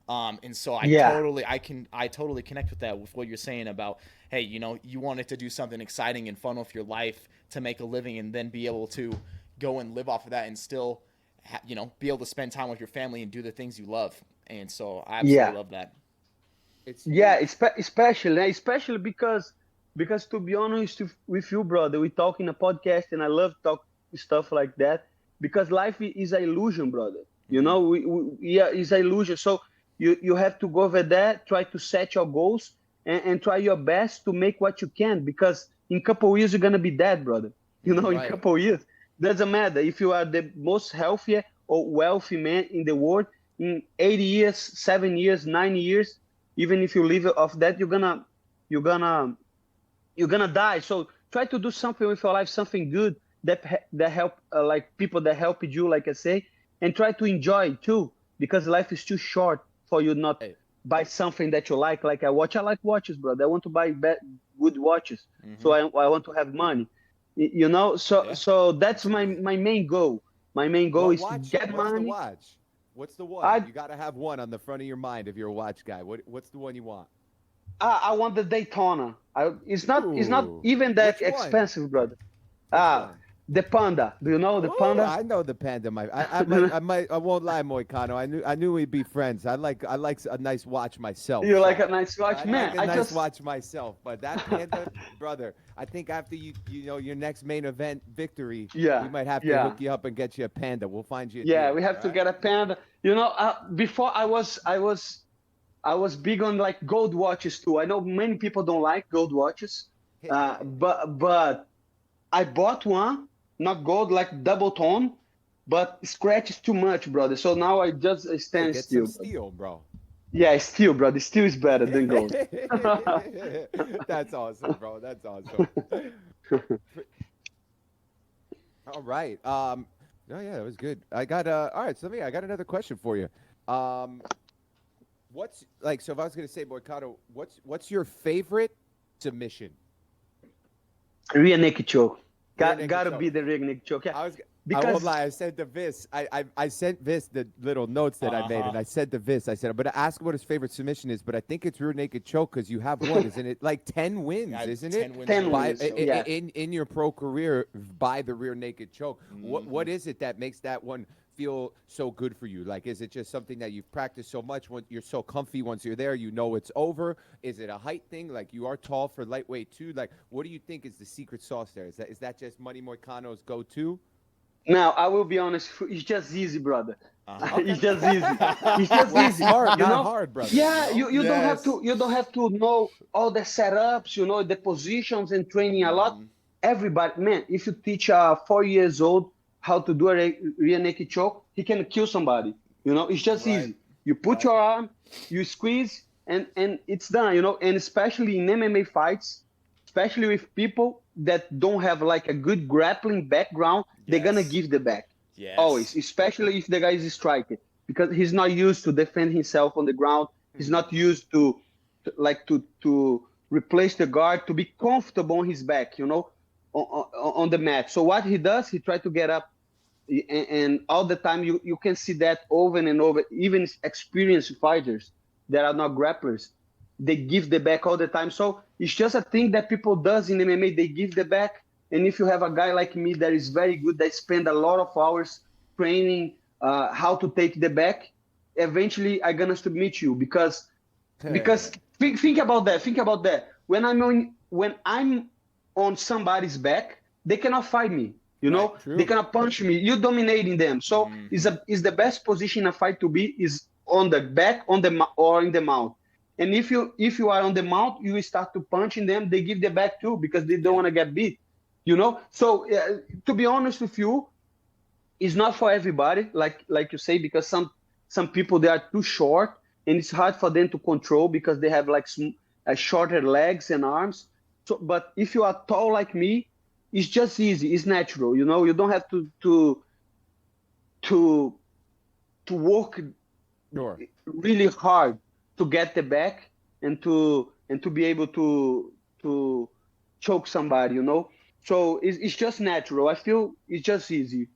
And so I totally connect with that, with what you're saying about, hey, you wanted to do something exciting and fun with your life to make a living, and then be able to go and live off of that and still, be able to spend time with your family and do the things you love. And so I absolutely love that. Especially because to be honest with you, brother, we talk in a podcast, and I love talk stuff like that, because life is an illusion, brother. It's an illusion. So you have to go over there, try to set your goals, and try your best to make what you can, because in a couple of years you're gonna be dead, brother. In a couple of years, doesn't matter if you are the most healthy or wealthy man in the world. In 80 years, 7 years, 9 years, even if you live off that, you're gonna die. So try to do something with your life, something good that help, like people that helped you, like I say, and try to enjoy it too, because life is too short for you not buy something that you like a watch. I like watches, brother. I want to buy good watches. So I want to have money, so that's my main goal. My main goal is to get money. What's the one? You got to have one on the front of your mind if you're a watch guy. What's the one you want? I want the Daytona. It's not even that expensive, brother. The Panda. Do you know the Panda? I know the Panda. I won't lie, Moicano. I knew we'd be friends. I like a nice watch myself. You like a nice watch, man? I like a nice watch myself, but that Panda, brother. I think after your next main event victory, we might have to hook you up and get you a Panda. We'll find you. We have to get a Panda. Before I was big on like gold watches too. I know many people don't like gold watches, but I bought one. Not gold, like double tone, but scratch is too much, brother. So now I just stand still. Some steel, bro. Yeah, steel, brother. Steel is better than gold. That's awesome, bro. That's awesome. All right. No, that was good. I got all right. So I got another question for you. What's like? So if I was gonna say, Moicano, what's your favorite submission? Rear naked choke. Gotta be the rear naked choke. Yeah. I won't lie. I said to Viss. I sent Viss the little notes that I made, and I said to Viss, I said, I'm gonna ask him what his favorite submission is, but I think it's rear naked choke because you have one, isn't it? Like 10 wins, isn't it? 10 wins. In your pro career by the rear naked choke. What is it that makes that one feel so good for you? Like, is it just something that you've practiced so much, when you're so comfy once you're there, it's over? Is it a height thing? Like, you are tall for lightweight too? Like, what do you think is the secret sauce there? Is that just Money Moicano's go-to? Now, I will be honest, it's just easy, brother. It's just easy. It's just easy. Hard, not hard, brother. Yeah, you don't have to know all the setups, the positions and training a lot. Everybody, man, if you teach a 4 years old how to do a rear naked choke, he can kill somebody. It's just easy. You put your arm, you squeeze, and it's done. And especially in MMA fights, especially with people that don't have like a good grappling background, they're gonna give the back. Yes. Always, especially if the guy is a striker, because he's not used to defend himself on the ground. He's not used to replace the guard, to be comfortable on his back, you know, on the mat. So what he does, he tries to get up, and all the time you can see that over and over. Even experienced fighters that are not grapplers, they give the back all the time. So it's just a thing that people does in MMA. They give the back. And if you have a guy like me that is very good, that spend a lot of hours training how to take the back, eventually I'm gonna submit you, because think about that. Think about that. When I'm on somebody's back, they cannot fight me. You know, they cannot punch me. You're dominating them. So is the best position in a fight to be is on the back, or in the mount. And if you are on the mount, you start to punching them. They give the back too, because they don't want to get beat. You know, so to be honest with you, it's not for everybody, like you say, because some people, they are too short, and it's hard for them to control because they have like shorter legs and arms. So, but if you are tall like me, it's just easy. It's natural. You know, you don't have to work really hard to get the back and to be able to choke somebody. You know. So it's just natural. I feel it's just easy.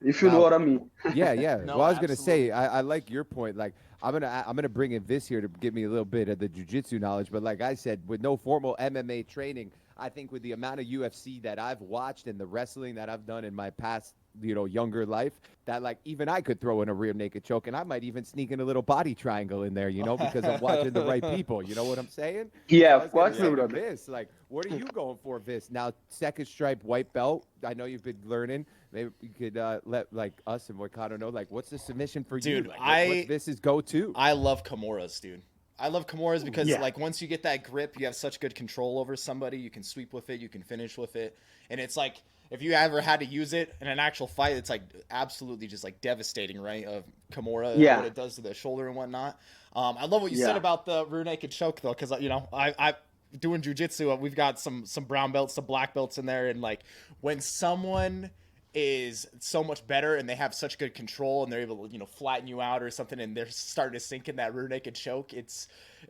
If you know what I mean. Yeah. No, Well, I was gonna absolutely. say, I like your point. Like, I'm gonna bring in Viss here to give me a little bit of the jiu-jitsu knowledge. But like I said, with no formal MMA training, I think with the amount of UFC that I've watched and the wrestling that I've done in my past, younger life, that like even I could throw in a rear naked choke, and I might even sneak in a little body triangle in there, because I'm watching the right people. You know what I'm saying? Yeah, So of course. Viss, like, what are you going for, Viss? Now, second stripe white belt. I know you've been learning. Maybe you could let like us and Moicano know, like, what's the submission for you? Dude, Like, what's Viss's go-to? I love Kimuras, dude. I love Kimuras because like once you get that grip, you have such good control over somebody. You can sweep with it, you can finish with it, and it's like if you ever had to use it in an actual fight, it's like absolutely just like devastating, right? Of Kimura, what it does to the shoulder and whatnot. I love what you said about the rear naked choke though, because I doing jujitsu, we've got some brown belts, some black belts in there, and like when someone is so much better and they have such good control and they're able to flatten you out or something, and they're starting to sink in that rear naked choke,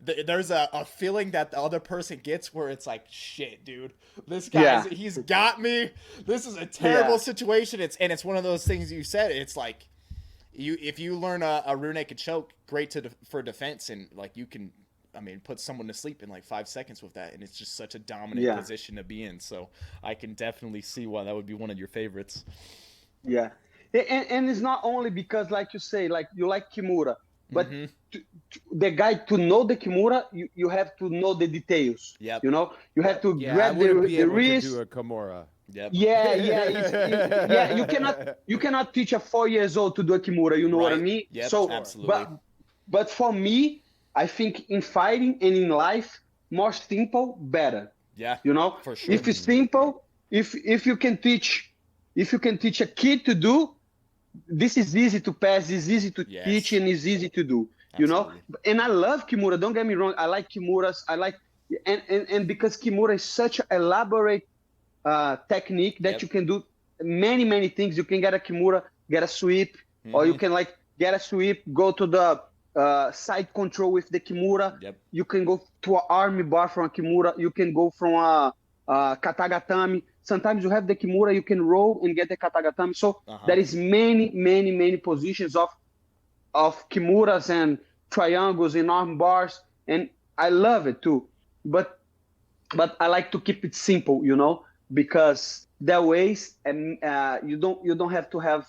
there's a feeling that the other person gets where it's like, shit, dude, this guy he's got me, this is a terrible situation. It's one of those things you said, it's like if you learn a rear naked choke, great for defense, and like you can put someone to sleep in like 5 seconds with that, and it's just such a dominant position to be in. So I can definitely see why that would be one of your favorites. Yeah, and it's not only because, like you say, like you like Kimura, but the guy to know the Kimura, you have to know the details. Yep. You have to grab the wrist. To do a Kimura. Yep. Yeah. You cannot teach a 4 years old to do a Kimura. You know what I mean? Yep, so absolutely. But for me, I think in fighting and in life, more simple, better. Yeah. For sure. If it's simple, if you can teach a kid to do, this is easy to pass, it's easy to teach, and it's easy to do. Absolutely. And I love Kimura. Don't get me wrong. I like Kimuras. And because Kimura is such an elaborate technique that you can do many things. You can get a Kimura, get a sweep, or you can like get a sweep, go to the side control with the Kimura. Yep. You can go to an arm bar from a Kimura. You can go from a katagatame. Sometimes you have the Kimura, you can roll and get the katagatame. So there is many positions of Kimuras and triangles and arm bars, and I love it too. But I like to keep it simple, because that ways and you don't have to have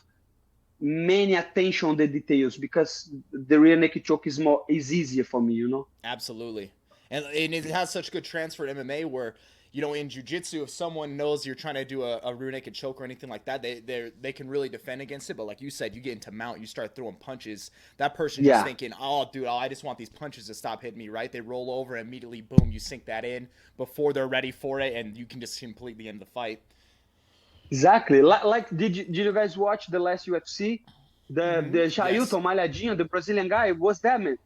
many attention on the details, because the rear naked choke is easier for me, Absolutely. And it has such good transfer to MMA where, in jiu-jitsu, if someone knows you're trying to do a rear naked choke or anything like that, they can really defend against it. But like you said, you get into mount, you start throwing punches, that person's just thinking, oh, dude, I just want these punches to stop hitting me, right? They roll over and immediately, boom, you sink that in before they're ready for it, and you can just completely end the fight. Exactly. Like, did you guys watch the last UFC? The Jailton Malhadinho, the Brazilian guy, was that, man?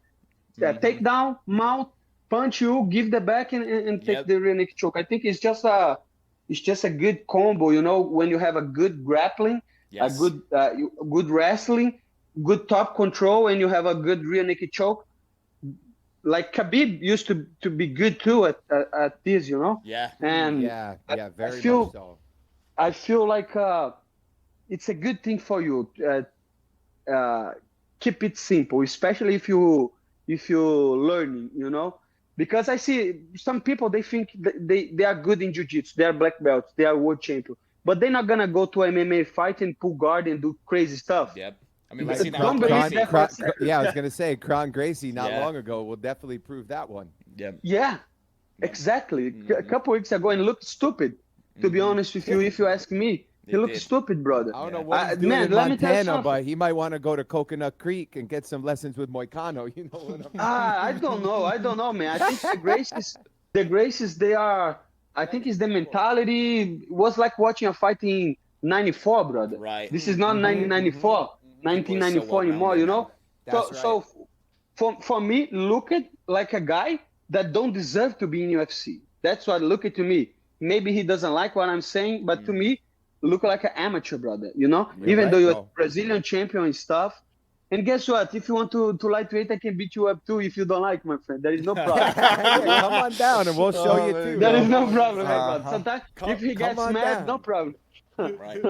Takedown, mount, punch you, give the back, and take Yep. the rear naked choke. I think it's just a good combo, you know, when you have a good grappling, Yes. a good wrestling, good top control, and you have a good rear naked choke. Like Khabib used to be good too at this, you know. Yeah. And Yeah, very feel- much so. I feel like it's a good thing for you. Keep it simple, especially if you learning, you know, because I see some people, they think they are good in jiu-jitsu, they are black belts, they are world champion, but they're not gonna go to MMA fight and pull guard and do crazy stuff. Yep. I mean, Like, we've seen that don't with believe Gracie. that. Yeah, I was gonna say Kron Gracie not Yeah. long ago will definitely prove that one. Yep. Yeah, exactly. A couple weeks ago, and looked stupid. To be honest with you, if you ask me, he looked did. stupid, brother. I don't know Yeah. what he's doing Man, in let me tell you Montana, something. but he might want to go to Coconut Creek and get some lessons with Moicano. You know what I'm I don't know, man. I think the Gracies, they are. I think it's the mentality. It was like watching a fight in '94, brother. Right. This is not 1994, 1994 anymore. You know. That's So for me, look at like a guy that don't deserve to be in UFC. That's what look at to me. Maybe he doesn't like what I'm saying, but to me, look like an amateur, brother. You know, You're even right, though you're bro. Brazilian champion and stuff. And guess what? If you want to lightweight, I can beat you up too. If you don't like, my friend, there is no problem. Yeah, come on down and we'll show you there too. you There go. is no problem, my Uh-huh. brother. Sometimes Come- if he come gets on mad, down. no problem. Right.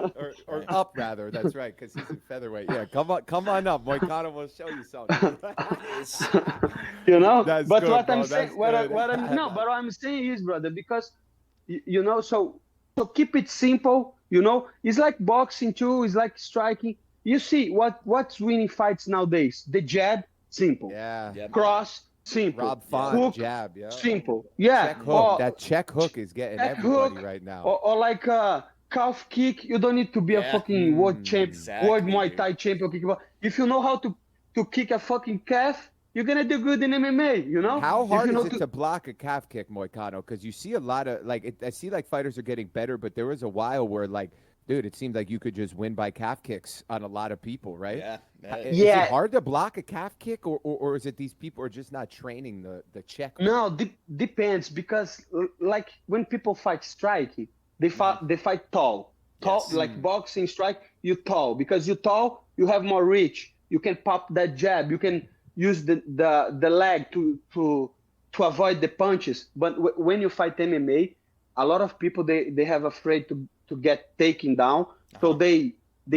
or up rather. That's right, because he's in featherweight. Yeah, come on up. Moicano will show you something. You know. That's but good, what bro. I'm saying, That's what good. I'm no, but what I'm saying is, brother, because you know, so keep it simple. You know, it's like boxing too. It's like striking. You see what's winning fights nowadays? The jab, simple. Yeah. Yep. Cross, simple. Rob Font, Hook, jab, yeah. simple. Yeah. Check hook. That check hook is getting check everybody hook, right now. or like calf kick. You don't need to be a Yeah. fucking world champ, exactly, world Muay dude. Thai champion. If you know how to kick a fucking calf, you're gonna do good in MMA. You know. How If hard you is know it to block a calf kick, Moicano? Because you see a lot of I see like fighters are getting better, but there was a while where like, dude, it seemed like you could just win by calf kicks on a lot of people, right? Yeah. Is Yeah. it hard to block a calf kick, or is it these people are just not training the check? No, depends, because like when people fight striking, they fight tall, Yes. like boxing strike. You tall, because you tall, you have more reach. You can pop that jab. You can use the leg to avoid the punches. But when you fight MMA, a lot of people they have afraid to get taken down, so they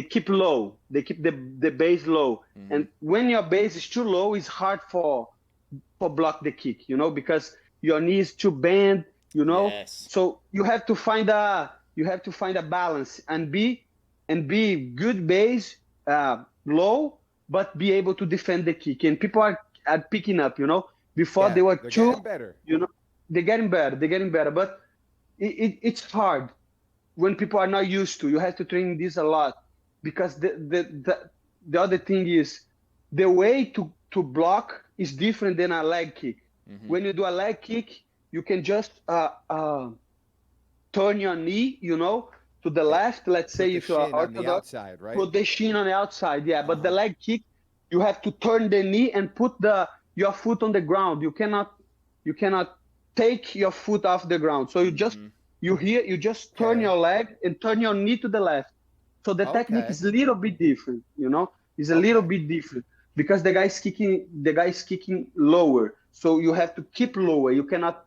keep low. They keep the base low, and when your base is too low, it's hard for block the kick, you know, because your knees too bend, you know. Yes. So you have to find a balance and be good base, low, but be able to defend the kick. And people are picking up, you know. Before Yeah, they were they're too, getting better. you know, they're getting better, but it's hard when people are not used to. You have to train this a lot, because the other thing is the way to block is different than a leg kick. When you do a leg kick, you can just turn your knee, you know, to the left. Let's say Put if the you are shin on the orthodox, outside, right? put the shin on the outside, yeah. But the leg kick, you have to turn the knee and put your foot on the ground. You cannot take your foot off the ground. So you just you just turn your leg and turn your knee to the left. So the technique is a little bit different, you know. It's a little bit different, because the guy's kicking lower. So you have to keep lower. You cannot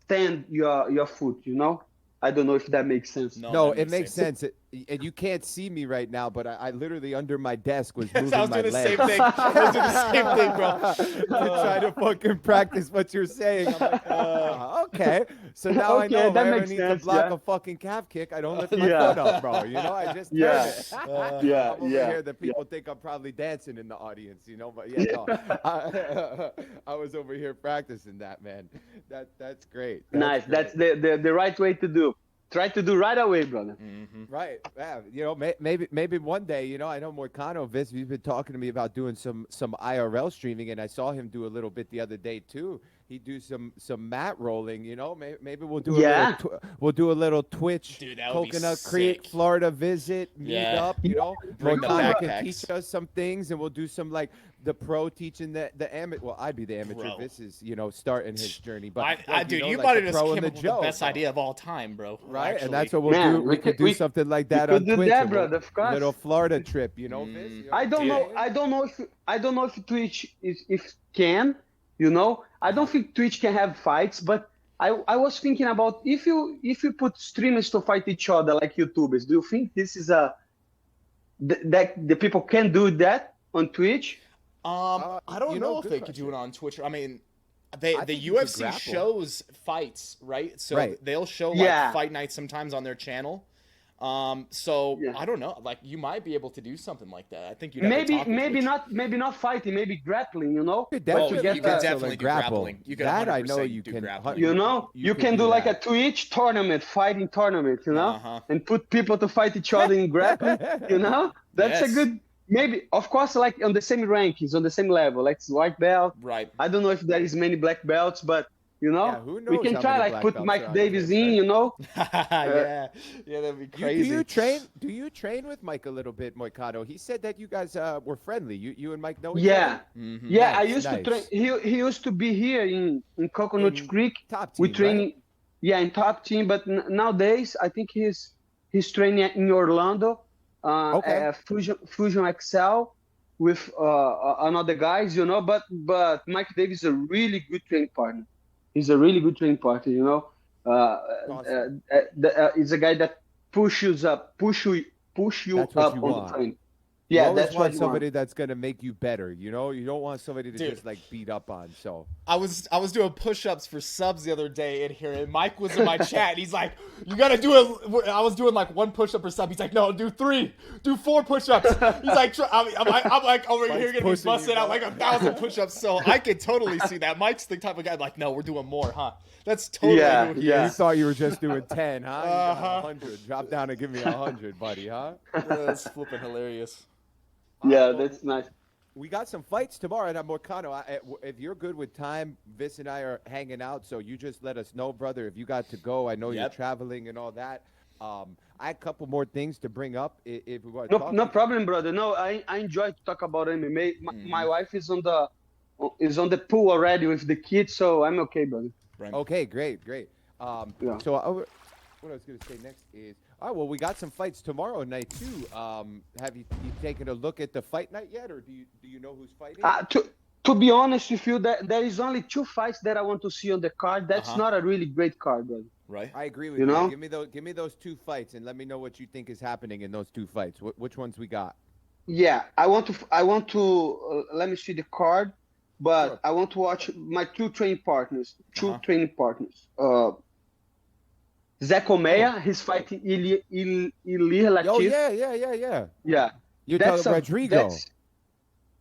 stand your foot, you know. I don't know if that makes sense. No, it makes sense. And you can't see me right now, but I literally under my desk was moving I was my doing the leg. same thing. I was doing the same thing, bro. To try to fucking practice what you're saying. I'm like, okay. So now I Okay, know if that I ever makes need sense, to block yeah. a fucking calf kick, I don't lift my Yeah. foot up, bro. You know, I just Yeah. turn it. Yeah, I'm over yeah, here that people think I'm probably dancing in the audience, you know, but yeah, no. I was over here practicing that, man. That's great. Nice. Great. That's the right way to do. Try to do right away, brother. Right. Yeah. You know, maybe one day, you know, I know Moicano, Viss, he's been talking to me about doing some IRL streaming, and I saw him do a little bit the other day too. He do some mat rolling, you know. Maybe we'll do a little Twitch, Dude, that would be Coconut Creek, sick. Florida visit, meet Yeah. up, you know. Bring the Moicano can backpacks. teach us some things, and we'll do some like the pro teaching the amateur. Well, I'd be the amateur. Bro. This is, you know, starting his journey. But Dude, you like might the have just pro came and up with the Joe, best bro. idea of all time, bro. Right, Actually. and that's what we'll Man, do. We could do something like that could on do Twitch. that, a little- brother, of course. Little Florida trip, you know, Viss? You know I what don't I'm know. saying? I don't know if Twitch if can. You know, I don't think Twitch can have fights, but I was thinking about if you put streamers to fight each other like YouTubers, do you think this is that the people can do that on Twitch? I don't you know know, if good they could do it question. on Twitch. I mean, I the think you could UFC grapple. shows fights, right? So Right. they'll show like Yeah. fight nights sometimes on their channel. So Yeah. I don't know. Like you might be able to do something like that. I think you'd have to Maybe talk with Twitch. maybe not fighting, maybe grappling. You know, You could but Oh, to definitely get you could wrestle definitely and do grapple. grappling. You could that I 100% know you do can. grappling. you know, you could can do like a that. Twitch tournament, fighting tournament, you know, Uh-huh. and put people to fight each other in grappling, you know. That's a Yes. good, maybe, of course, like on the same rankings, on the same level, like white belt. Right. I don't know if there is many black belts, but you know, Yeah, who we knows can how try many like black put belts Mike are on Davis Twitch, in, right? you know. Yeah. Yeah, that'd be crazy. Do you train? Do you train with Mike a little bit, Moicano? He said that you guys were friendly. You and Mike know each Yeah, other. Mhm. yeah. I Nice, used to train. nice. He used to be here in Coconut In Creek. top We team, training, right? yeah, in top team. But nowadays, I think he's training in Orlando, Okay. at Fusion Excel with another guys, you know. But Mike Davis is a really good training partner. He's a really good training partner, you know. Awesome. He's a guy that push you up That's what up you on want. the training. You Yeah, always that's want what you want. somebody that's gonna make you better. You know, you don't want somebody to Dude. just like beat up on. So I was doing push-ups for subs the other day in here, and Mike was in my chat. And he's like, "You gotta do it." I was doing like one push-up per sub. He's like, "No, do 3, do 4 push-ups." He's like, I'm like over Mike's here gonna be pushing you, busting out bro. like 1,000 push-ups. So I could totally see that. Mike's the type of guy like, "No, we're doing more, huh?" That's totally Yeah, who he yeah. you is. thought you were just doing 10, huh? You got Uh-huh. 100. Drop down and give me 100, buddy, huh? That's flipping hilarious. Yeah, Well, that's nice. we got some fights tomorrow, and Moicano, if you're good with time, Viss and I are hanging out, so you just let us know, brother, if you got to go. I know you're Yep. traveling and all that. I had a couple more things to bring up if we want to No, talk. no problem, brother. No, I enjoy to talk about MMA. My wife is on the pool already with the kids, so I'm okay, brother. Right. Okay, great. Yeah. So what I was going to say next is, all right, well, we got some fights tomorrow night, too. Have you taken a look at the fight night yet, or do you know who's fighting? To be honest with you, there is only 2 fights that I want to see on the card. That's Uh-huh. not a really great card, brother. Right. I agree with You you. know? Give me those 2 fights, and let me know what you think is happening in those 2 fights. Which ones we got? Yeah, I want to let me see the card, but Sure. I want to watch my 2 training partners. Uh-huh. Zach Omeya, he's fighting Ilir Latif. Oh, yeah. Yeah. You're That's talking a- Rodrigo. that's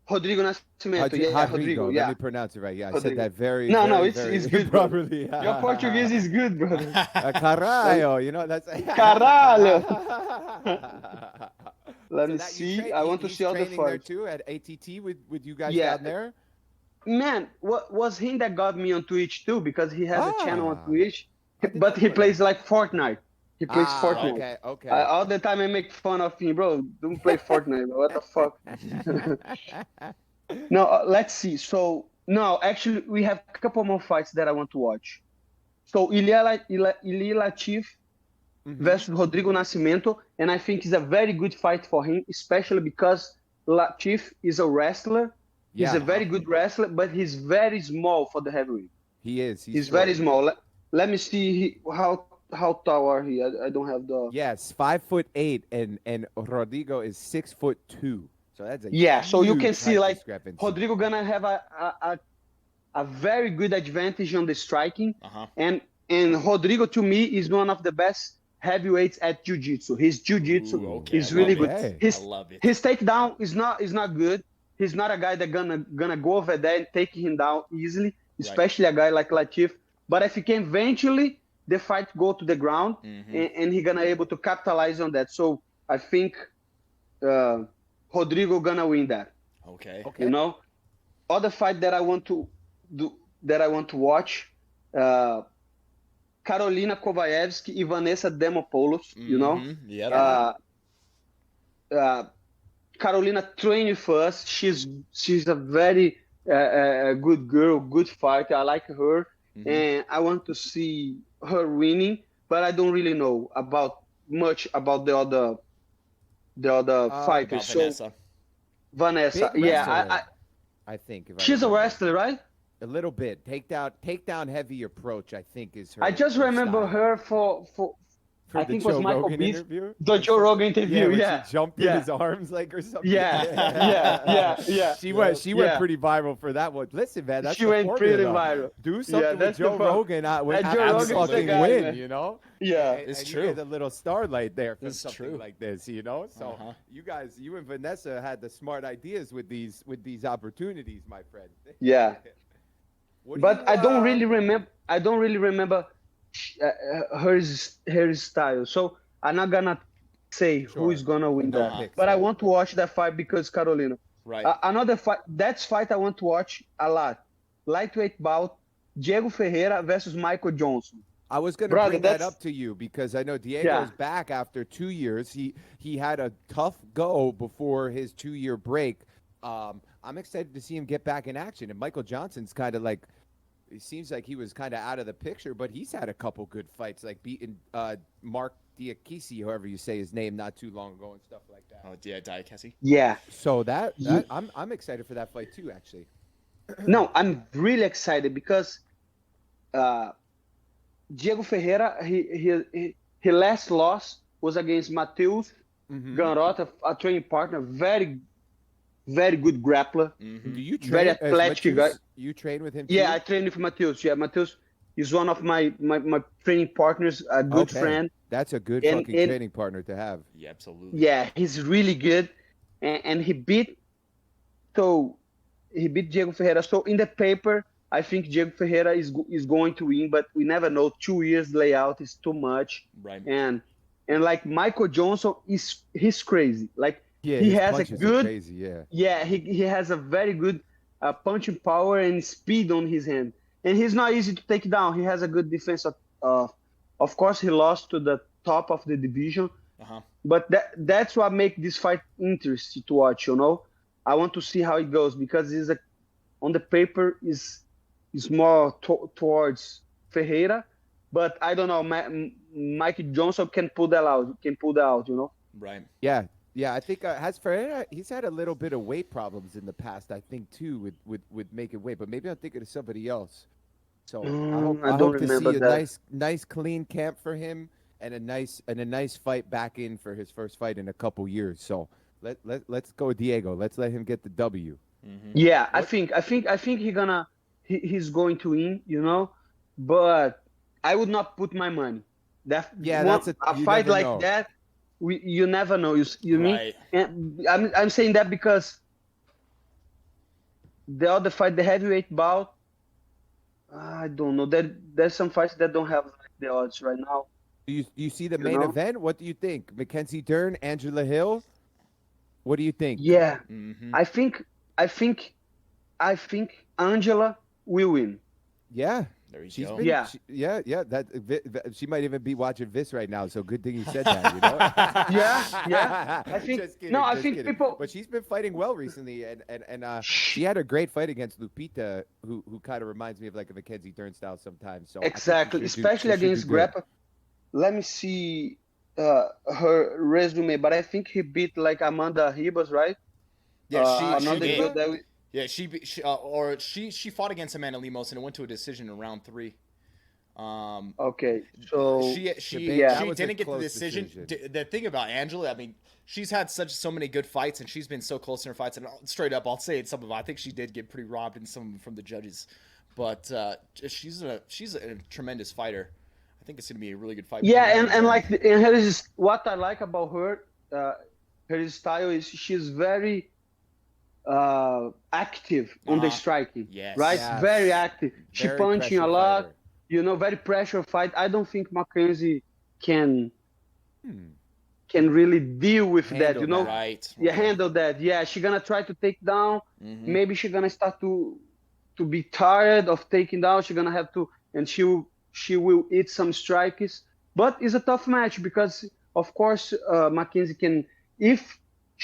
Rodrigo Nascimento. Yeah, Rodrigo. Let Yeah. me pronounce it right. Yeah, I Rodrigo. said that very, No, very, it's very good, brother. properly. Your Portuguese is good, brother. Caralho, you know that's. Caralho. Let So me that you see. train- I want to he's see all the training there fights. too at ATT with you guys Yeah. down there. Man, what was him that got me on Twitch too? Because he has a channel on Ah. Twitch, I did but not he know plays like Fortnite. He plays Fortnite. Okay. All the time I make fun of him, bro. Don't play Fortnite, bro. What the fuck? No, let's see. So no, actually, we have a couple more fights that I want to watch. So Ilir Latif versus Rodrigo Nascimento, and I think it's a very good fight for him, especially because Latif is a wrestler. He's Yeah. a very good wrestler, but he's very small for the heavyweight. He is. He's short. very small. Let me see how tall are he? I don't have the. Yes, 5'8", and Rodrigo is 6'2". So that's a Yeah, so you huge can see height like discrepancy. Rodrigo gonna have a very good advantage on the striking, Uh-huh. and Rodrigo to me is one of the best heavyweights at jiu-jitsu. His jiu-jitsu Ooh, okay. is I really love good. it. I love it. His takedown is not good. He's not a guy that gonna go over there and take him down easily, especially a guy like Latif. But if he can eventually the fight go to the ground, and he gonna able to capitalize on that. So I think Rodrigo gonna win that. Okay. Okay. You know, other fight that I want to watch, Karolina Kovaevsky and Vanessa Demopoulos. You know, Yeah. Carolina trained with us. She's a very good girl, good fighter. I like her, and I want to see her winning. But I don't really know much about the other fighters. About Vanessa. Vanessa, Big yeah, wrestler, I think. If I she's a remember. wrestler, right? A little bit. Takedown heavy approach, I think, is her. I just her remember style. her for For I the think it was Joe Michael Rogan Bisping. interview? The Joe Rogan interview, when yeah. she jumped in his arms like or something. Yeah. She went pretty viral for that one. Listen, man, that's She the went formula, pretty though. viral. Do something with that's the Joe Rogan. When Joe Rogan's Rogan's the fucking guy, win, man. you know? Yeah. And It's you true. get a little starlight there for It's something true. like this, you know? So you and Vanessa had the smart ideas with these opportunities, my friend. Yeah. But I don't really remember. Her style. So I'm not gonna say who is gonna win that. picks, But I right. want to watch that fight because Carolina. Right. Another fight. That's fight I want to watch a lot. Lightweight bout. Diego Ferreira versus Michael Johnson. I was going to Brother, bring that that's- up to you because I know Diego's back after 2 years. He had a tough go before his 2-year break. I'm excited to see him get back in action. And Michael Johnson's kind of like, it seems like he was kind of out of the picture, but he's had a couple good fights, like beating Mark Diakisi, however you say his name, not too long ago and stuff like that. Oh, yeah, Diakesi. Yeah. So I'm excited for that fight too, actually. No, I'm really excited because Diego Ferreira, he last loss was against Matheus Ganrota, a training partner, very, very good grappler. Do you train Very as athletic guy. Matheus? You train with him? Yeah, too? I trained with Matheus. Yeah, Matheus is one of my training partners, a good Okay. friend. That's a good And- fucking and- training partner to have. Yeah, absolutely. Yeah, he's really good, and he beat Diego Ferreira. So in the paper, I think Diego Ferreira is going to win, but we never know. 2 years layout is too much, Right. and like Michael Johnson he's crazy. Like Yeah, he his has a punches are good crazy, yeah. yeah he has a very good punching power and speed on his hand, and he's not easy to take down. He has a good defense. Of course, he lost to the top of the division. But that's what makes this fight interesting to watch, you know. I want to see how it goes because on the paper is more towards Ferreira, but I don't know. Mike Johnson can pull that out. You know. Right. Yeah, I think has Ferreira. He's had a little bit of weight problems in the past, I think, too, with making weight. But maybe I'm thinking of somebody else. So I hope to see a nice clean camp for him and a nice fight back in for his first fight in a couple years. So let's go Diego. Let's let him get the W. Yeah, I think he's going to win, you know, but I would not put my money. That's a fight like know. that. You never know. You mean? Right. And I'm saying that because the other fight, the heavyweight bout, I don't know. There's some fights that don't have the odds right now. Do you see the main event? What do you think? Mackenzie Dern, Angela Hill? What do you think? Yeah, I think Angela will win. Yeah. There you go. Yeah. She might even be watching Viss right now. So good thing you said that. You know. Yeah. I think Just kidding, I just think kidding. people. But she's been fighting well recently, and she had a great fight against Lupita, who kind of reminds me of like a Mackenzie Dern style sometimes. So Exactly, especially against Grappa. Let me see her resume, but I think he beat like Amanda Ribas, right? Yeah, she did. did. Yeah, she fought against Amanda Lemos and it went to a decision in round 3. Okay, so she was a didn't get the close decision. decision. The thing about Angela, I mean, she's had so many good fights and she's been so close in her fights. And straight up, I'll say it. Some of them, I think she did get pretty robbed in some from the judges, but she's a tremendous fighter. I think it's gonna be a really good fight. Yeah, and like what I like about her, her style is she's very active on the striking. Yes. Right, Yes. very active. She Very punching a pressure lot. fighter. You know, very pressure fight. I don't think Mackenzie can really deal with that. Handle You know, that. Right. yeah, handle that. Yeah, she's gonna try to take down. Maybe she's gonna start to be tired of taking down. She's gonna have to, and she will eat some strikes. But it's a tough match because, of course, Mackenzie can, if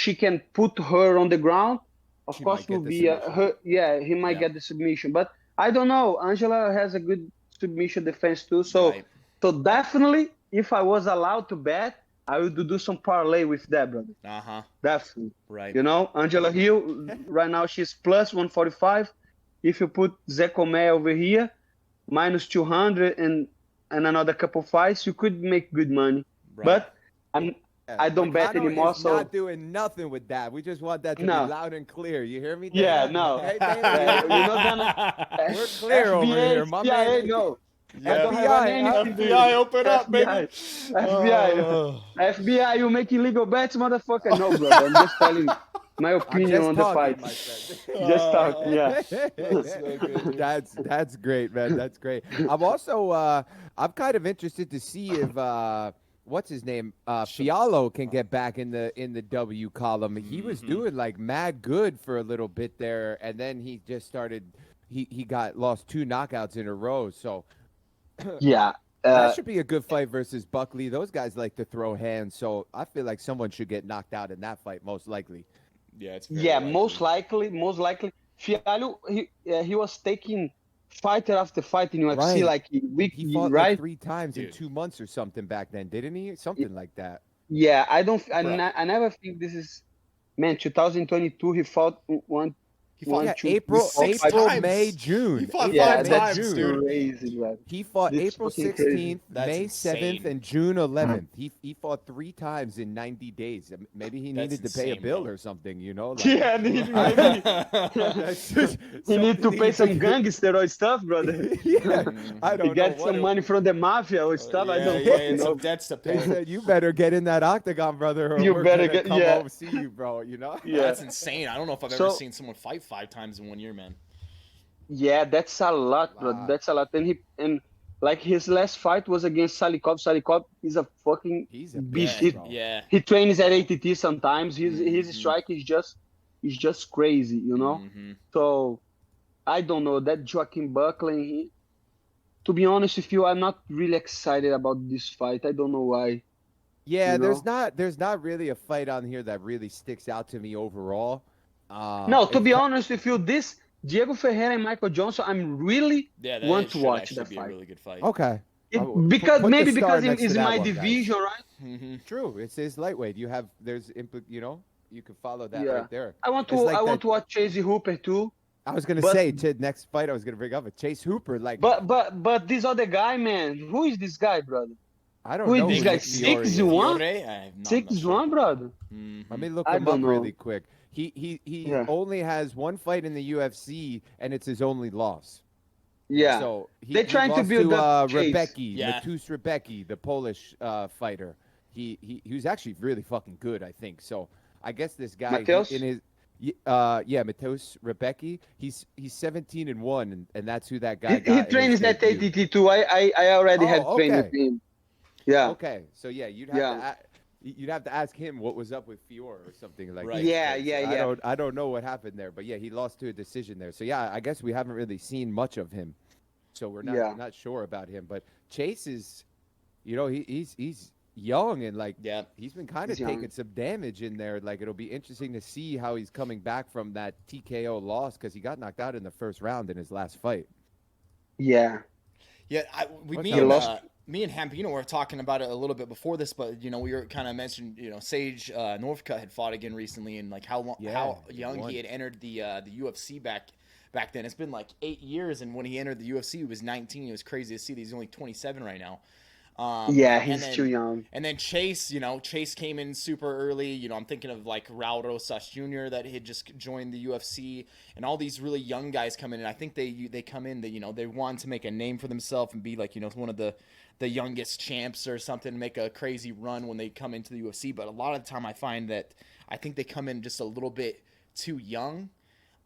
she can put her on the ground, of She course might get will the be submission. he might Yeah. get the submission. But I don't know. Angela has a good submission defense too. So Right. so definitely, if I was allowed to bet, I would do some parlay with that, brother. Uh-huh. Definitely. Right. You know, Angela Hill right now she's plus 145. If you put Zekome over here, minus 200 and another couple fights, you could make good money. Right. But I'm Yeah, I don't bet Moicano anymore, is not so doing nothing with that. We just want that to be no. loud and clear. You hear me, Yeah, Dana? no. Hey, Dana, you hear We're me? not gonna We're clear over FBA, here, my CIA, man. no. I Yeah. don't have FBI, anything to FBI, do. open up, baby. FBI, FBI, Oh. FBI, you make illegal bets, motherfucker? No, brother. I'm just telling you my I'm opinion just on the talking, fight. my friend. Just talking, yeah. That's so good, dude. That's great, man. That's great. I'm also I'm kind of interested to see if what's his name Fiallo can get back in the W column. He was doing like mad good for a little bit there, and then he just started. He got lost 2 knockouts in a row. So Yeah. that should be a good fight versus Buckley. Those guys like to throw hands, so I feel like someone should get knocked out in that fight, most likely. Yeah, it's very Yeah, likely. most likely. Fialho, he was taking fighter after fight in UFC, Right. like week, He fought right? like 3 times in Dude. 2 months or something back then, didn't he? Something like that. Yeah, I don't, Bruh. I never think this is, man. 2022, he fought one, He fought Yeah, two, April, three, four, five April, times. May, June. He fought April, 5 May, times, June. dude. crazy, bro. He fought This is April fucking crazy. 16th, That's May insane. 7th, and June 11th. He fought 3 times in 90 days. Maybe he That's needed to pay a insane, bill bro. or something, you know? Like, Yeah, maybe that's just he need to something pay some to- gangster or stuff, brother. Yeah, I He don't know get what some it- money from the mafia or stuff. I Yeah, don't yeah, fucking and know. some debts to They pay. said you better get in that octagon, brother, or You we're better gonna get- come yeah. over see you, bro. You know? Yeah. That's insane. I don't know if I've ever So- seen someone fight 5 times in 1 year, man. Yeah, that's a lot, bro. Lot. That's a lot. And like his last fight was against Salikov. Salikov is a fucking He's a beast. beast, Yeah, bro. yeah. He trains at ATT sometimes. His Mhm. strike is just crazy, you know. Mhm. So I don't know that Joaquin Buckley. To be honest with you, I'm not really excited about this fight. I don't know why. Yeah, You know? there's not really a fight on here that really sticks out to me overall. No, to it's be ki- honest with you, this Diego Ferreira and Michael Johnson, I'm really Yeah, that want to should watch actually that be a fight. really good fight. Okay. Because Put the maybe star because next to it's that my one, guys. division, right? Mhm. True. It's his lightweight. You know, you can follow that Yeah. right there. I want to It's like I that- want to watch Chase Hooper too. I was gonna but- say next fight I was gonna bring up a Chase Hooper. Like, But this other guy, man, who is this guy, brother? I don't who is know this who guy? Nick Fiore is. 6'1"? Fiore? I'm not 6'1", brother. Mhm. Let me look I him up don't know. really quick. He Yeah. only has 1 fight in the UFC, and it's his only loss. Yeah. So They're trying to lost build up Chase. Rebecki, Yeah. Matus Rebecki, the Polish fighter. He was actually really fucking good, I think. So I guess this guy Mateus? in his Matos Rebecki, he's 17-1, and that's who that guy He got. in his trains at debut. ATT too. I already Oh, had trained okay. with him. Yeah. Okay, so yeah, you'd have to ask him what was up with Fiore or something like Right. that. Yeah, because yeah. I don't know what happened there, but yeah, he lost to a decision there. So yeah, I guess we haven't really seen much of him, so we're not sure about him. But Chase is, he's young and like Yeah. he's been kind of He's young. taking some damage in there. Like it'll be interesting to see how he's coming back from that TKO loss because he got knocked out in the first round in his last fight. Yeah. Yeah, What's me up? and Lost- me and Hambinoo were talking about it a little bit before this, but we were kind of mentioned, Sage Northcutt had fought again recently, and like how Yeah, he young won. he had entered the UFC back then. It's been like 8 years, and when he entered the UFC, he was 19. It was crazy to see that he's only 27 right now. Yeah, and he's then- too young. And then Chase, Chase came in super early. I'm thinking of like Raul Rosas Jr. that had just joined the UFC, and all these really young guys come in. And I think they come in that they want to make a name for themselves and be like one of the youngest champs or something, make a crazy run when they come into the UFC. But a lot of the time, I find that I think they come in just a little bit too young.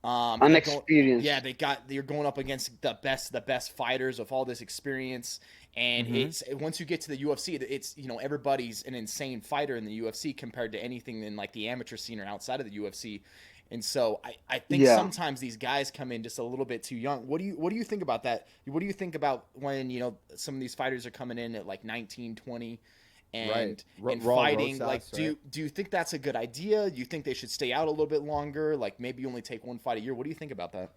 and they're Unexperienced. they're going up against the best fighters with all this experience. And it's once you get to the UFC, it's everybody's an insane fighter in the UFC compared to anything in like the amateur scene or outside of the UFC. And so I think sometimes these guys come in just a little bit too young. What do you think about that? What do you think about when some of these fighters are coming in at like 19, 20 and Raw fighting. Rosas, Like, do you think that's a good idea? You think they should stay out a little bit longer? Like, maybe only take one fight a year? What do you think about that?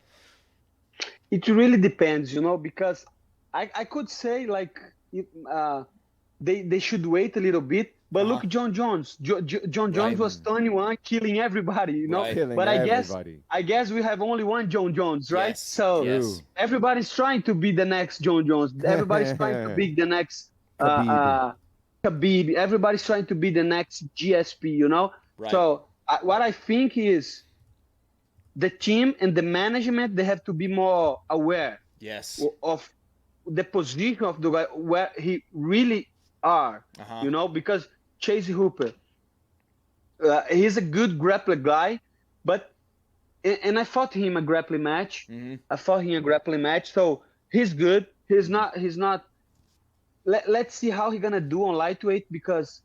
It really depends, because I could say like they should wait a little bit. But look, John Jones. John Jones was 21, killing everybody, Right. Killing But everybody. I guess we have only one John Jones, right? Yes. So Yes. everybody's trying to be the next John Jones. Everybody's trying to be the next Khabib. Everybody's trying to be the next GSP, Right. So what I think is the team and the management, they have to be more aware Yes. of the position of the guy, where he really are, because Chase Hooper, he's a good grappler guy, and I fought him a grappling match. So he's good. He's not. Let's see how he's gonna do on lightweight, because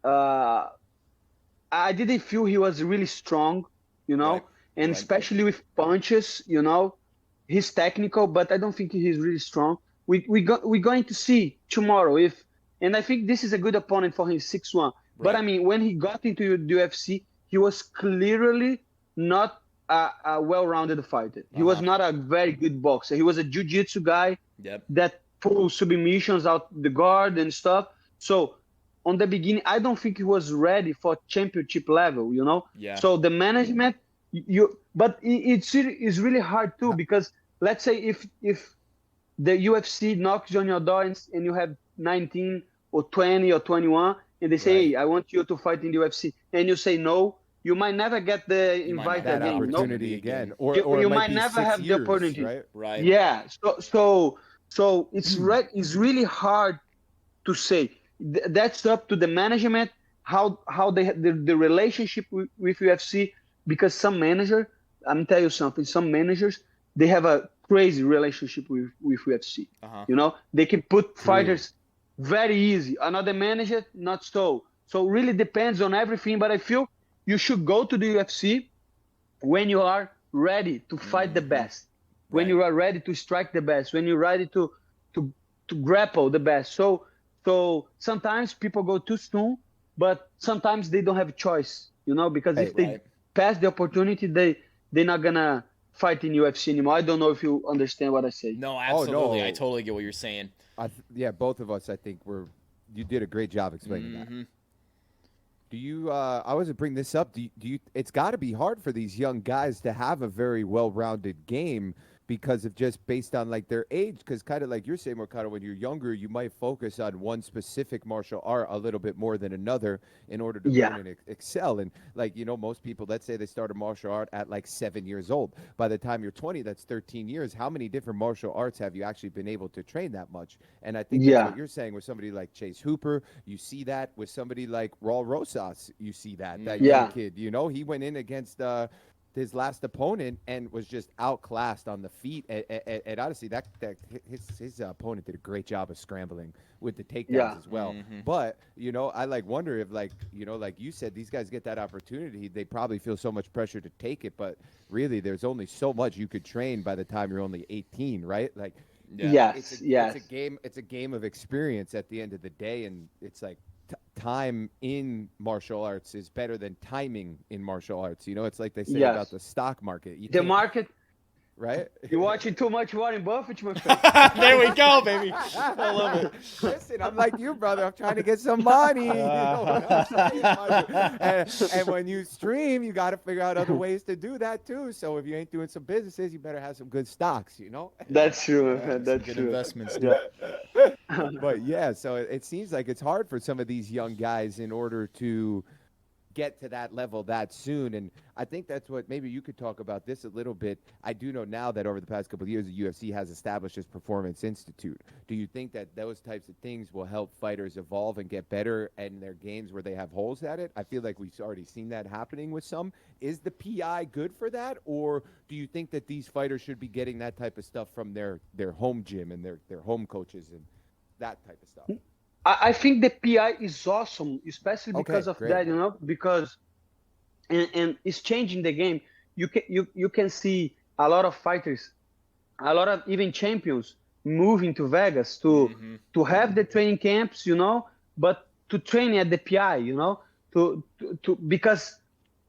I didn't feel he was really strong, and especially with punches, he's technical, but I don't think he's really strong. We're going to see tomorrow and I think this is a good opponent for him, 6-1. Right. But I mean, when he got into the UFC, he was clearly not a well-rounded fighter. He was not a very good boxer. He was a jiu-jitsu guy that pulls submissions out the guard and stuff. So on the beginning, I don't think he was ready for championship level, Yeah. So the management, but it's really hard too, because let's say if the UFC knocks on your door and you have 19 or 20 or 21, and they say, hey, I want you to fight in the UFC, and you say no, you might never get the invite that again. opportunity again, or you it might be never 6 have the years, opportunity. right? Yeah. So it's it's really hard to say. That's up to the management, how the relationship with UFC, because some manager, I'm tell you something, some managers, they have a crazy relationship with UFC. They can put fighters very easy. Another manager, not so. So it really depends on everything. But I feel you should go to the UFC when you are ready to fight the best, when you are ready to strike the best, when you're ready to grapple the best. So sometimes people go too soon, but sometimes they don't have a choice, because if they pass the opportunity, they're not gonna fight in UFC anymore. I don't know if you understand what I say. No, absolutely. Oh, no. I totally get what you're saying. Both of us, I think you did a great job explaining that. Do you? I was to bring this up. Do you? It's got to be hard for these young guys to have a very well-rounded game, because of just based on like their age. Because kind of like you're saying, Moicano, when you're younger, you might focus on one specific martial art a little bit more than another in order to learn and excel. And like, most people, let's say they start a martial art at like 7 years old. By the time you're 20, that's 13 years. How many different martial arts have you actually been able to train that much? And I think that's what you're saying with somebody like Chase Hooper. You see that with somebody like Raw Rosas. You see that young kid, he went in against his last opponent and was just outclassed on the feet. And honestly, his opponent did a great job of scrambling with the takedowns as well. But, I wonder if like you said, these guys get that opportunity. They probably feel so much pressure to take it, but really there's only so much you could train by the time you're only 18, right? Like, Yes. It's a game of experience at the end of the day. And it's like, time in martial arts is better than timing in martial arts. It's like they say about the stock market. The market, right? You're watching too much Warren Buffett, my friend. There we go, baby. I love it. Listen, I'm like you, brother. I'm trying to get some money. And when you stream, you got to figure out other ways to do that too. So if you ain't doing some businesses, you better have some good stocks. That's true, man. That's good true. Investments. But so it seems like it's hard for some of these young guys in order to get to that level that soon. And I think that's what, maybe you could talk about this a little bit. I do know now that over the past couple of years, the UFC has established this Performance Institute. Do you think that those types of things will help fighters evolve and get better in their games where they have holes at it? I feel like we've already seen that happening with some. Is the PI good for that? Or do you think that these fighters should be getting that type of stuff from their home gym and their home coaches and that type of stuff? I think the PI is awesome, especially because of that, because and it's changing the game. You can see a lot of fighters, a lot of even champions moving to Vegas to have the training camps, but to train at the PI, you know, because,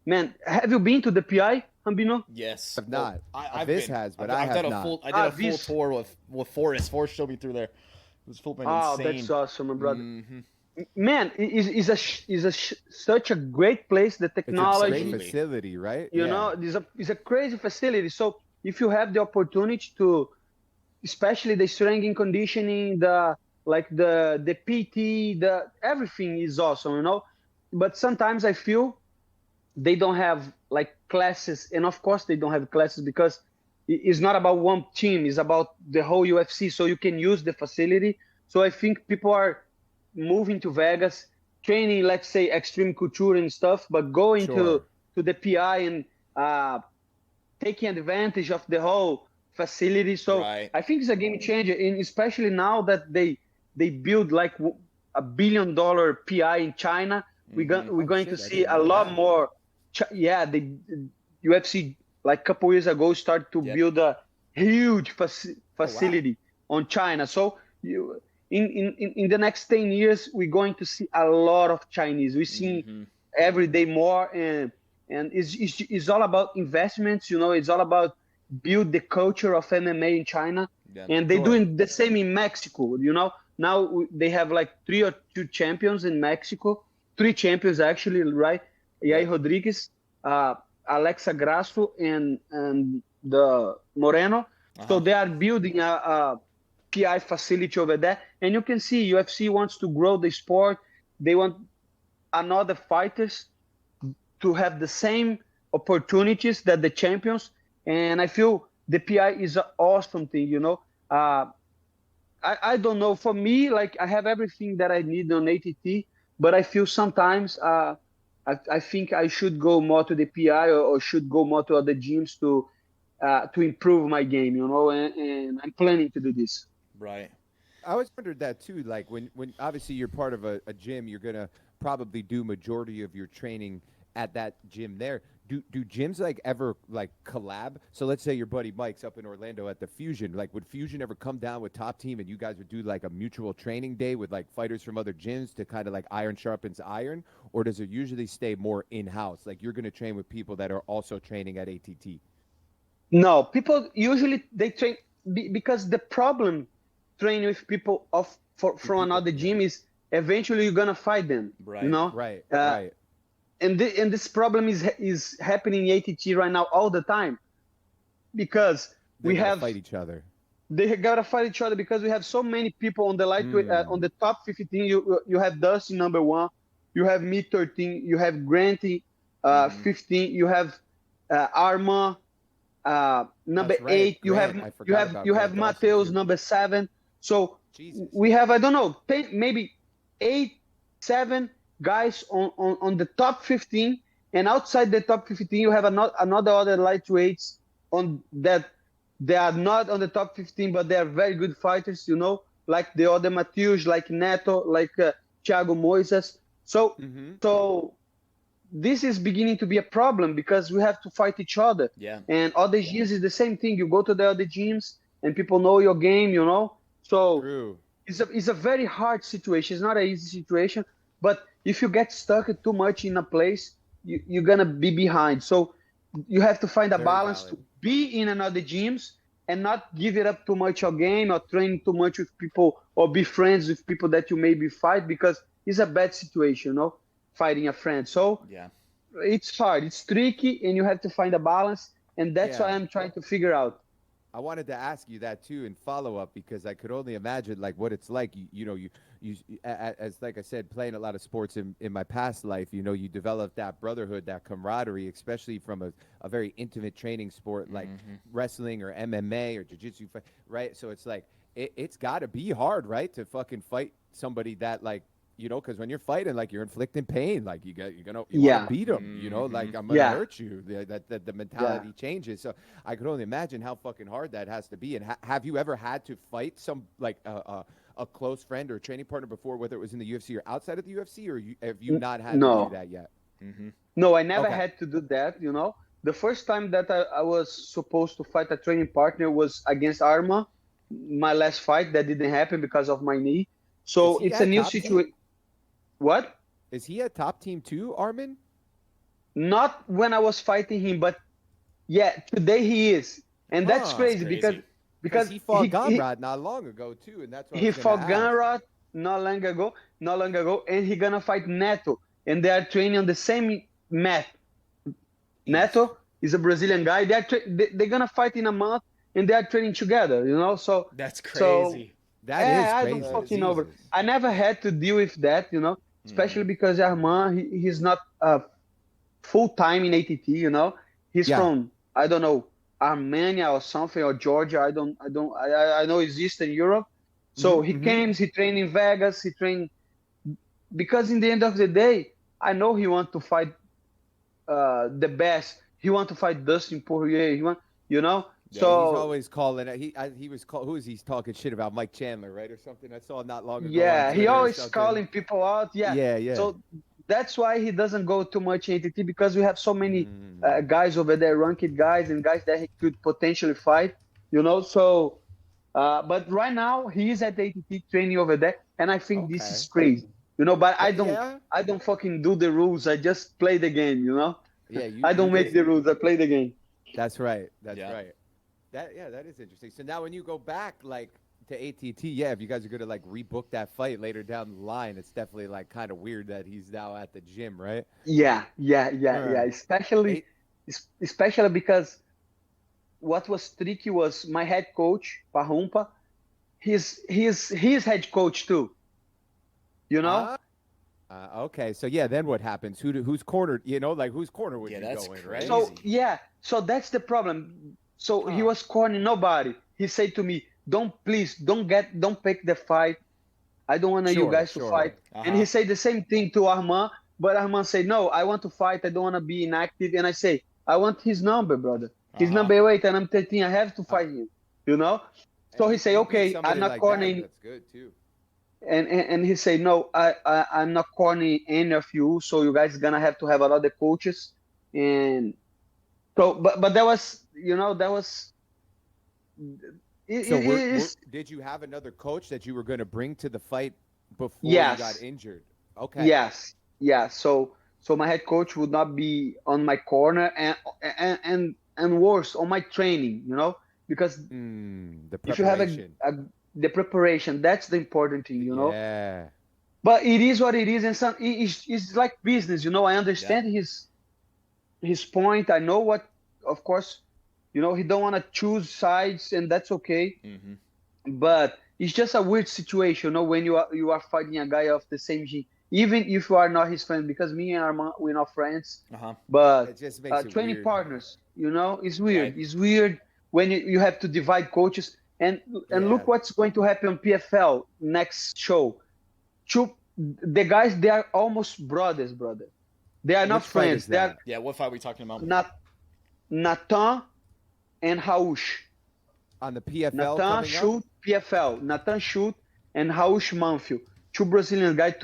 man, have you been to the PI, Hambinoo? Yes. I've not. I've Viss been. has, but I've I done have a not. full. I did a full Viss. tour with Forrest. Forrest showed me through there. It was flipping Oh, insane. that's awesome, my brother. Mm-hmm. Man, is such a great place. The It's a technology, great Absolutely. facility, right? you know, it's a crazy facility. So if you have the opportunity to, especially the strength and conditioning, the PT, the everything is awesome, you know. But sometimes I feel they don't have like classes, and of course they don't have classes because it's not about one team, it's about the whole UFC, so you can use the facility. So I think people are moving to Vegas, training, let's say, extreme couture and stuff, but going Sure. to the PI and uh, taking advantage of the whole facility. So Right. I think it's a game changer, and especially now that they build like $1 billion PI in China, we're Oh going to shit, I see didn't a know lot that. more. Yeah, the UFC like a couple years ago started to Yep. build a huge Oh wow. facility on China. So you in the next 10 years we're going to see a lot of Chinese. We're seeing Mm-hmm. every day more, and it's all about investments, you know. It's all about build the culture of MMA in China, Yeah. and they're Sure. doing the same in Mexico, you know. Now they have like 3 or 2 champions in Mexico, 3 champions actually, right? Yair Yep. Rodriguez, uh, Alexa Grasso, and the Moreno. So Uh-huh. they are building a PI facility over there, and you can see UFC wants to grow the sport. They want another fighters to have the same opportunities that the champions. And I feel the PI is an awesome thing, you know. I don't know. For me, like I have everything that I need on ATT, but I feel sometimes I think I should go more to the PI, or should go more to other gyms to improve my game, you know. And I'm planning to do this. Right. I always wondered that too. Like when obviously you're part of a gym, you're gonna probably do majority of your training at that gym there. Do gyms like ever like collab? So let's say your buddy Mike's up in Orlando at the Fusion. Like would Fusion ever come down with Top Team and you guys would do like a mutual training day with like fighters from other gyms to kind of like iron sharpens iron? Or does it usually stay more in house? Like you're gonna train with people that are also training at ATT? No, people usually they train because the problem train with people With from people, another yeah. gym is eventually you're gonna fight them, you Right. know. Right, Uh, right. and this problem is happening in ATT right now all the time, because They we gotta have fight each other. they gotta fight each other because we have so many people on the lightweight on Mm. the top 15. You have Dusty number one, you have me 13, you have Granty Mm-hmm. 15, you have Arma number That's right. 8. You have Grant. I forgot about you have Grant Dawson Mateus too. number 7. So Jesus. we have, I don't know, 10, maybe 8, 7 guys on the top 15, and outside the top 15 you have another other lightweights on that they are not on the top 15, but they are very good fighters, you know, like the other Mateus, like Neto, like Thiago Moises. So Mm-hmm. so this is beginning to be a problem because we have to fight each other. Yeah. And other gyms is the same thing. You go to the other gyms and people know your game, you know. So True. it's a very hard situation. It's not an easy situation. But if you get stuck too much in a place, you're gonna be behind. So you have to find a Very balance valid. to be in another gyms and not give it up too much your game, or train too much with people, or be friends with people that you maybe fight, because it's a bad situation, you know, fighting a friend. So Yeah. it's hard, it's tricky, and you have to find a balance, and that's what Yeah. I'm trying to figure out. I wanted to ask you that too in follow up because I could only imagine like what it's like. You know, as like I said, playing a lot of sports in my past life, you know, you develop that brotherhood, that camaraderie, especially from a very intimate training sport like Mm-hmm. wrestling or MMA or jiu-jitsu, right? So it's like, it's got to be hard, right? To fucking fight somebody that like, you know, because when you're fighting, like you're inflicting pain, like you want Yeah, to beat them, you know, Mm-hmm. like I'm gonna yeah, hurt you. That the yeah. mentality changes. So I could only imagine how fucking hard that has to be. And have you ever had to fight some like a close friend or a training partner before, whether it was in the UFC or outside of the UFC, or have you not had to do No, that yet? Mm-hmm. no, I never Okay. had to do that, you know. The first time that I was supposed to fight a training partner was against Arma, my last fight. That didn't happen because of my knee. Is So he it's a at new Top Team? situation. What? Is he a top team too, Armin? Not when I was fighting him, but yeah, today he is, and that's Huh. That's crazy because crazy. because He fought he Gamrot not long ago too, and that's what I he was gonna fought ask. Ganrod not long ago, and he gonna fight Neto, and they are training on the same mat. East. Neto is a Brazilian guy. They're gonna fight in a month, and they are training together. You know, That's so crazy. That is I don't crazy. That is fucking know. But Jesus. I never had to deal with that. You know, especially Mhm. because Armand he's not full time in ATT. You know, he's Yeah. from I don't know Armenia or something or Georgia. I know it's Eastern Europe. So he Mm-hmm. came, he trained in Vegas, he trained because in the end of the day, I know he want to fight the best. He want to fight Dustin Poirier. He want, you know. Yep. Yeah, he's So always calling it. He was call, who is he talking shit about? Mike Chandler, right, or something? I saw not long ago on yeah, he Twitter or always something. calling people out. Yeah. Yeah, yeah. So that's why he doesn't go too much in ATT because we have so many Mm. guys over there, ranked guys and guys that he could potentially fight. You know. So, but right now he is at ATT training over there, and I think this is Okay. crazy. You know, but Yeah. I don't fucking do the rules. I just play the game. You know. Yeah. I You don't make just. the rules. I play the game. That's right. That's Yeah. right. That is interesting. So now when you go back like to ATT, yeah, if you guys are gonna like rebook that fight later down the line, it's definitely like kind of weird that he's now at the gym, right? Yeah. Right. Especially, Eight. especially because what was tricky was my head coach, Pahumpa. He's head coach too. You know. Ah. Okay. So yeah, then what happens? Who's cornered? You know, like whose corner would Yeah, you that's go in, right? So crazy. yeah. So that's the problem. So he Huh. was cornering nobody. He said to me, don't pick the fight. I don't want you Sure. guys to Sure. fight. And he Uh-huh. said the same thing to Armand, but Armand said, no, I want to fight. I don't want to be inactive. And I say, I want his number, brother. His Uh-huh. number 8, and I'm 13. I have to Uh, fight him, you know? So and he say, you beat okay, I'm somebody not like that. cornering. That's good too. And he say, no, I'm not cornering any of you. So you guys gonna have to have a lot of coaches. And so, but that was, that was, So it's, did you have another coach that you were going to bring to the fight before you got yes. injured? Okay. Yes, yeah. So my head coach would not be on my corner and worse on my training, because The if you have preparation. the preparation, that's the important thing. Yeah. But it is what it is, and it's like business. I Yep. understand his point. I know what, of course, he don't want to choose sides, and that's okay. Mm-hmm. But it's just a weird situation, when you are fighting a guy of the same gene, even if you are not his friend. Because me and Armand, we're not friends, Uh-huh. It but just makes it training weird. partners. It's Right. weird. It's weird when you have to divide coaches. And Yeah. look what's going to happen on PFL next show. The guys, they are almost brothers, brother. They are not Which fight friends. is They are that? Yeah, what fight are we talking about? not Nathan and Raush. On the PFL Nathan coming up? Schultz, PFL. Nathan Schultz and Raush Manfield. Two Brazilian guys.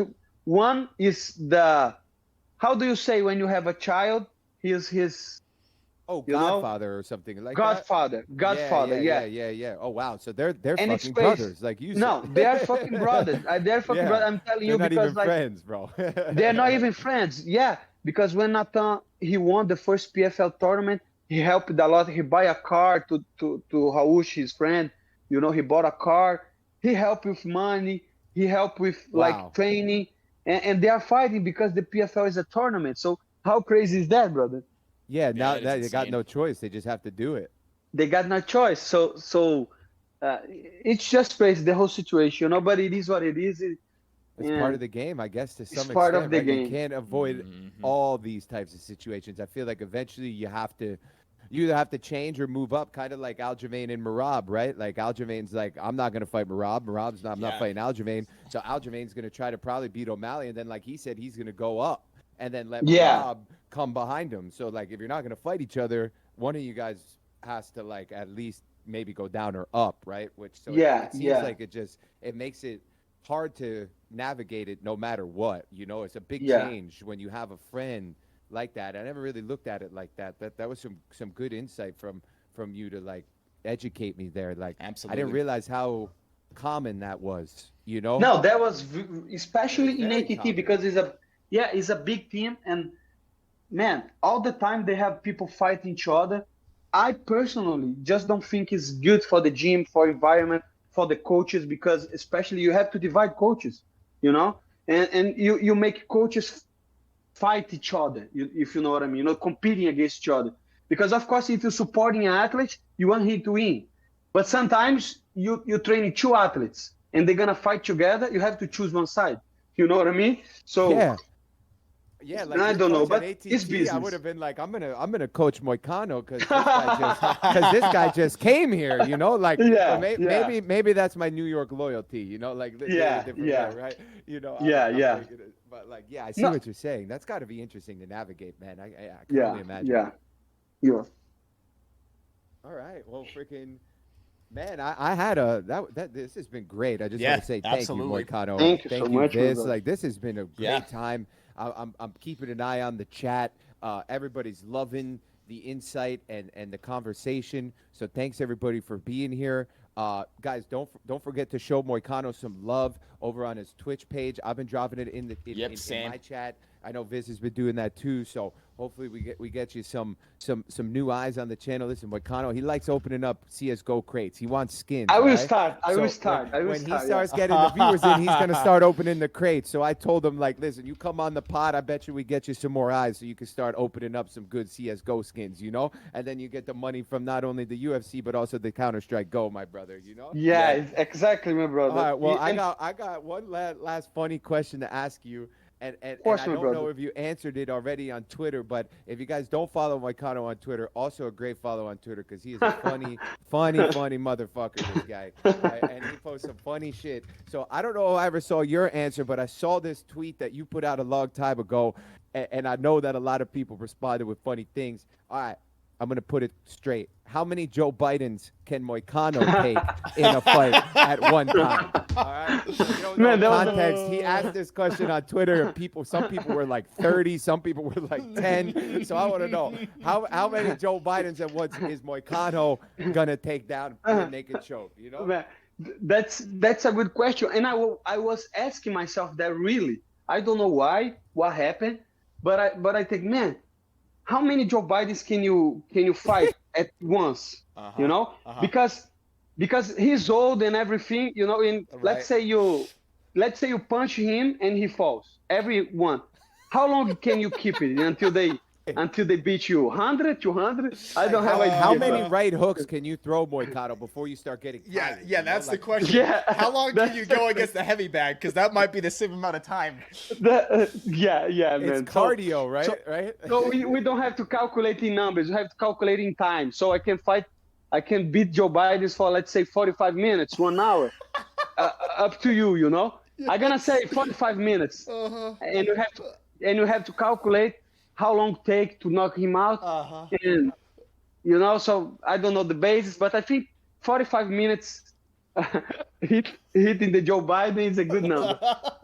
One is how do you say when you have a child? He's his, Oh, you know, Godfather or something like that? Godfather. Yeah, Godfather, yeah, yeah. yeah, yeah, yeah. Oh, wow. So they're And it's fucking crazy. brothers, like you said. No, they are fucking brothers. They're fucking Yeah. brothers. I'm telling They're you not because, even like, friends, bro. they're not even friends. Yeah, because when Nathan he won the first PFL tournament, he helped a lot. He buy a car to Raush, his friend. He bought a car. He helped with money. He helped with like Wow. training, and they are fighting because the PFL is a tournament. So how crazy is that, brother? Yeah, Yeah, now that is they got insane. no choice. They just have to do it. They got no choice. So it's just crazy the whole situation. But it is what it is, It's part of and the game, I guess, to it's some part of extent, the right? You game. can't avoid Mm-hmm. all these types of situations. I feel like eventually you either have to change or move up, kind of like Aljamain and Marab, right? Like Aljamain's like, I'm not going to fight Marab. Marab's not, I'm not Yeah. fighting Aljamain. So Aljamain's going to try to probably beat O'Malley, and then, like he said, he's going to go up and then let Yeah, Marab come behind him. So, like, if you're not going to fight each other, one of you guys has to, like, at least maybe go down or up, right? Which so yeah, it seems yeah, like it makes it hard to navigate it no matter what. It's a big yeah. change when you have a friend like that. I never really looked at it like that. That was some good insight from you to like educate me there. Like I didn't Absolutely. realize common that was, you know? No, that was especially in Very ATT common. because it's a big team, and man, all the time they have people fighting each other. I personally just don't think it's good for the gym, for environment, for the coaches, because especially you have to divide coaches, you know, and you make coaches fight each other, if you know what I mean, competing against each other. Because of course, if you're supporting an athlete, you want him to win. But sometimes you're training two athletes and they're gonna fight together. You have to choose one side. You know what I mean? So yeah, like I your don't know, coach at but it's ATT, business. I would have been like, I'm gonna coach Moicano because this guy just came here, you know, like maybe that's my New York loyalty, you know, like different way, right? You know, I'm thinking it, but like, yeah, I see what you're saying. That's got to be interesting to navigate, man. I can only imagine. Yeah. All right, well, freaking. Man, I had this has been great. I just want to say thank you, Moicano. Thank you so much, Viss. brother. Like, this has been a great time. I'm keeping an eye on the chat. Everybody's loving the insight and the conversation. So thanks everybody for being here. Guys, don't forget to show Moicano some love over on his Twitch page. I've been dropping it in my chat. I know Viss has been doing that too. So hopefully we get you some new eyes on the channel. Listen, Moicano, he likes opening up CS:GO crates. He wants skins. I will right? start. When he starts getting the viewers in, he's gonna start opening the crates. So I told him, like, listen, you come on the pod, I bet you we get you some more eyes so you can start opening up some good CS:GO skins, you know? And then you get the money from not only the UFC but also the Counter-Strike Go, my brother, you know? Yeah, exactly, my brother. All right, well, I got one last funny question to ask you. And I don't know if you answered it already on Twitter, but if you guys don't follow Moicano on Twitter, also a great follow on Twitter because he is a funny motherfucker, this guy. Right? And he posts some funny shit. So I don't know if I ever saw your answer, but I saw this tweet that you put out a long time ago, and I know that a lot of people responded with funny things. All right, I'm going to put it straight. How many Joe Bidens can Moicano take in a fight at one time? All right. So you don't know context. He asked this question on Twitter, and some people were like 30, some people were like 10. So I want to know how many Joe Bidens at once is Moicano gonna take down in a naked choke? You know. Man, that's a good question, and I was asking myself that really. I don't know what happened, but I think, man, how many Joe Bidens can you fight at once? You know, because he's old and everything. You know, let's say you punch him and he falls. Everyone, how long can you keep it until they beat you? 100, 200? I don't have idea. How many right hooks can you throw, Moicano, before you start getting tired? Yeah, that's the question. Yeah, how long can you go against the heavy bag? Because that might be the same amount of time. Man. It's cardio, right? So we don't have to calculate in numbers. We have to calculate in time. So I can beat Joe Biden for, let's say, 45 minutes, 1 hour. Up to you, you know? I'm going to say 45 minutes. And you have to calculate how long it takes to knock him out. And, you know, so I don't know the basis, but I think 45 minutes hitting the Joe Biden is a good number.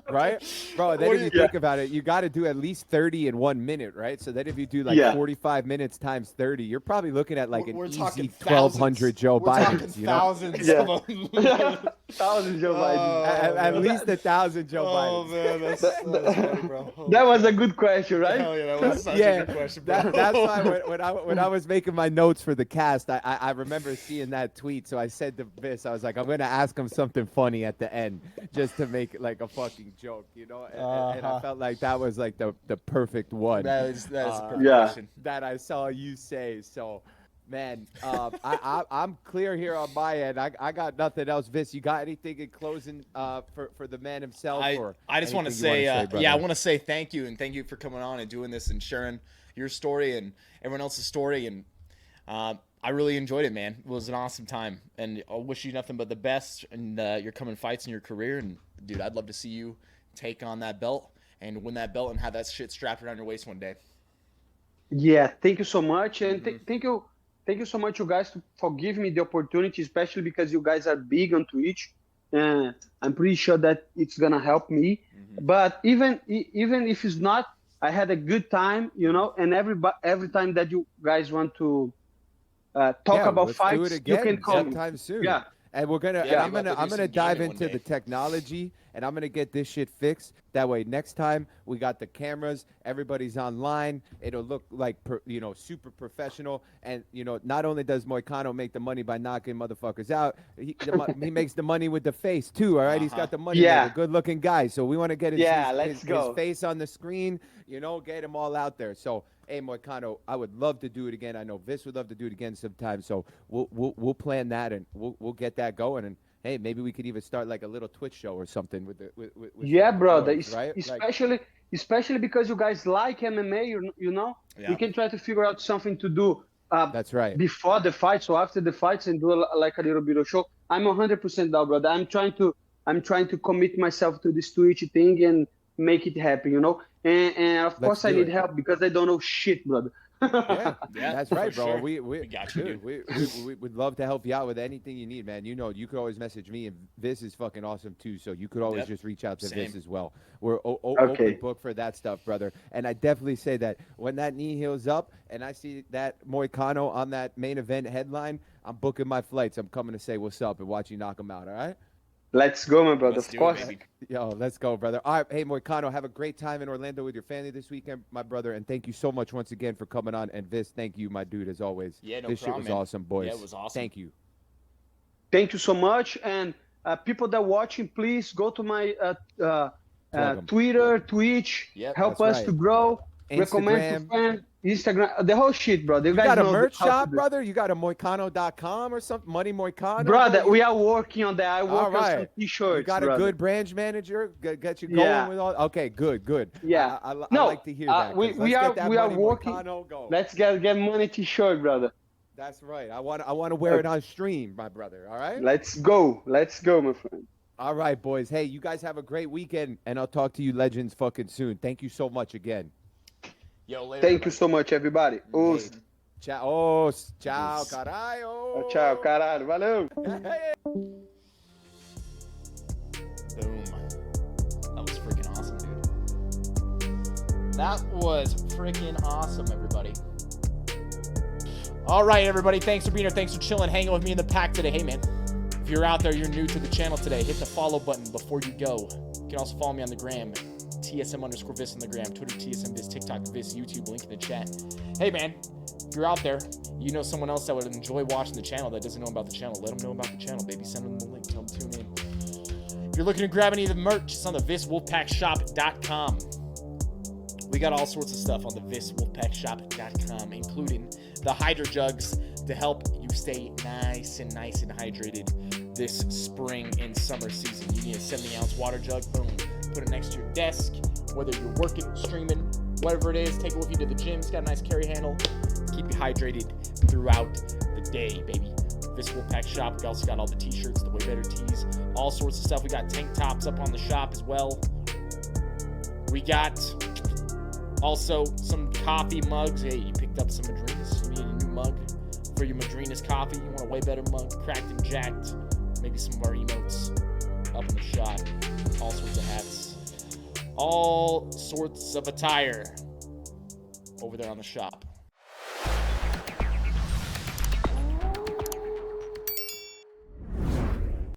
Right? Bro, then if you think about it, you got to do at least 30 in 1 minute, right? So then if you do like 45 minutes times 30, you're probably looking at like we're easy 1,200 Joe Bidens. Talking you know? thousands of them. 1,000 Joe Biden. At least 1,000 Joe Bidens. Oh, man, that's funny, bro. That was a good question, right? Hell yeah, that was such a good question, bro. That's why when I was making my notes for the cast, I remember seeing that tweet. So I said to Viss, I was like, I'm going to ask him something funny at the end just to make it like a fucking joke, you know? And I felt like that was like the perfect one. That is a perfect question. That I saw you say. So, man, I'm clear here on my end. I got nothing else. Viss, you got anything in closing for the man himself? I just want to say, I want to say thank you, and thank you for coming on and doing this and sharing your story and everyone else's story. And I really enjoyed it, man. It was an awesome time, and I wish you nothing but the best in your coming fights in your career. And dude, I'd love to see you take on that belt and win that belt and have that shit strapped around your waist one day. Yeah, thank you so much, and thank you so much, you guys, for giving me the opportunity, especially because you guys are big on Twitch. I'm pretty sure that it's gonna help me. But even if it's not, I had a good time, you know. And every time that you guys want to talk about fights, you can call me. Sometime soon. Yeah. And we're gonna, Yeah, and I'm gonna dive into the technology, and I'm gonna get this shit fixed. That way, next time we got the cameras, everybody's online. It'll look like, super professional. And not only does Moicano make the money by knocking motherfuckers out, he makes the money with the face too. All right, he's got the money. Yeah, a good-looking guy. So we want to get his go. face on the screen. Get him all out there. So. Hey, Moicano, I would love to do it again. I know Viss would love to do it again sometime. So we'll plan that, and we'll get that going. And hey, maybe we could even start like a little Twitch show or something with yeah, brother. right? Especially because you guys like MMA, Yeah. we can try to figure out something to do. That's right. Before the fights or after the fights, and do like a little bit of show. I'm 100% down, brother. I'm trying to commit myself to this Twitch thing and make it happen, And of course I need help because I don't know shit, brother. Yeah, that's right, bro. Sure. We got you, dude. We would love to help you out with anything you need, man. You could always message me, and Viss is fucking awesome too. So you could always just reach out to Viss as well. We're open book for that stuff, brother. And I definitely say that when that knee heals up and I see that Moicano on that main event headline, I'm booking my flights. I'm coming to say what's up and watch you knock him out. All right. Let's go, my brother. Let's of course. Yo, let's go, brother. All right, hey, Moicano, have a great time in Orlando with your family this weekend, my brother. And thank you so much once again for coming on. And Viss, thank you, my dude, as always. Yeah, no this problem, shit was man. awesome, boys. Yeah, it was awesome. Thank you. Thank you so much. And people that are watching, please go to my Twitter, Twitch. Yep, help us to grow. Instagram. Recommend to friends. Instagram, the whole shit, brother. You guys got a know merch how to shop, do. brother? You got a Moicano.com or something? Money Moicano? Brother, we are working on that. I work on some t-shirts. You got brother. a good branch manager? Get you going with all? Okay, good. Yeah. I like to hear that. We are working. Go. Let's get money t-shirt, brother. That's right. I want to wear it on stream, my brother. All right. Let's go, my friend. All right, boys. Hey, you guys have a great weekend, and I'll talk to you legends fucking soon. Thank you so much again. Yo, later. Thank you so much, everybody. Ciao, caralho. Ciao, caralho. Valeu. Hey. Boom. That was freaking awesome, dude. That was freaking awesome, everybody. All right, everybody. Thanks for being here. Thanks for chilling, hanging with me in the pack today. Hey, man. If you're out there, you're new to the channel today, hit the follow button before you go. You can also follow me on the gram. TSM_Viss on the gram, Twitter, TSMViss, TikTok, Viss, YouTube, link in the chat. Hey, man, if you're out there, you know someone else that would enjoy watching the channel that doesn't know about the channel, let them know about the channel, baby. Send them the link, tell them to tune in. If you're looking to grab any of the merch, it's on the VissWolfpackShop.com. We got all sorts of stuff on the VissWolfpackShop.com, including the Hydro Jugs to help you stay nice and hydrated this spring and summer season. You need a 70-ounce water jug, boom. Put it next to your desk, whether you're working, streaming, whatever it is. Take it with you to the gym. It's got a nice carry handle. Keep you hydrated throughout the day, baby. Viss Wolfpack Shop. We also got all the t-shirts, the Way Better tees, all sorts of stuff. We got tank tops up on the shop as well. We got also some coffee mugs. Hey, you picked up some Madrinas. You need a new mug for your Madrinas coffee. You want a Way Better mug, cracked and jacked. Maybe some of our emotes up in the shop. All sorts of hats. All sorts of attire over there on the shop.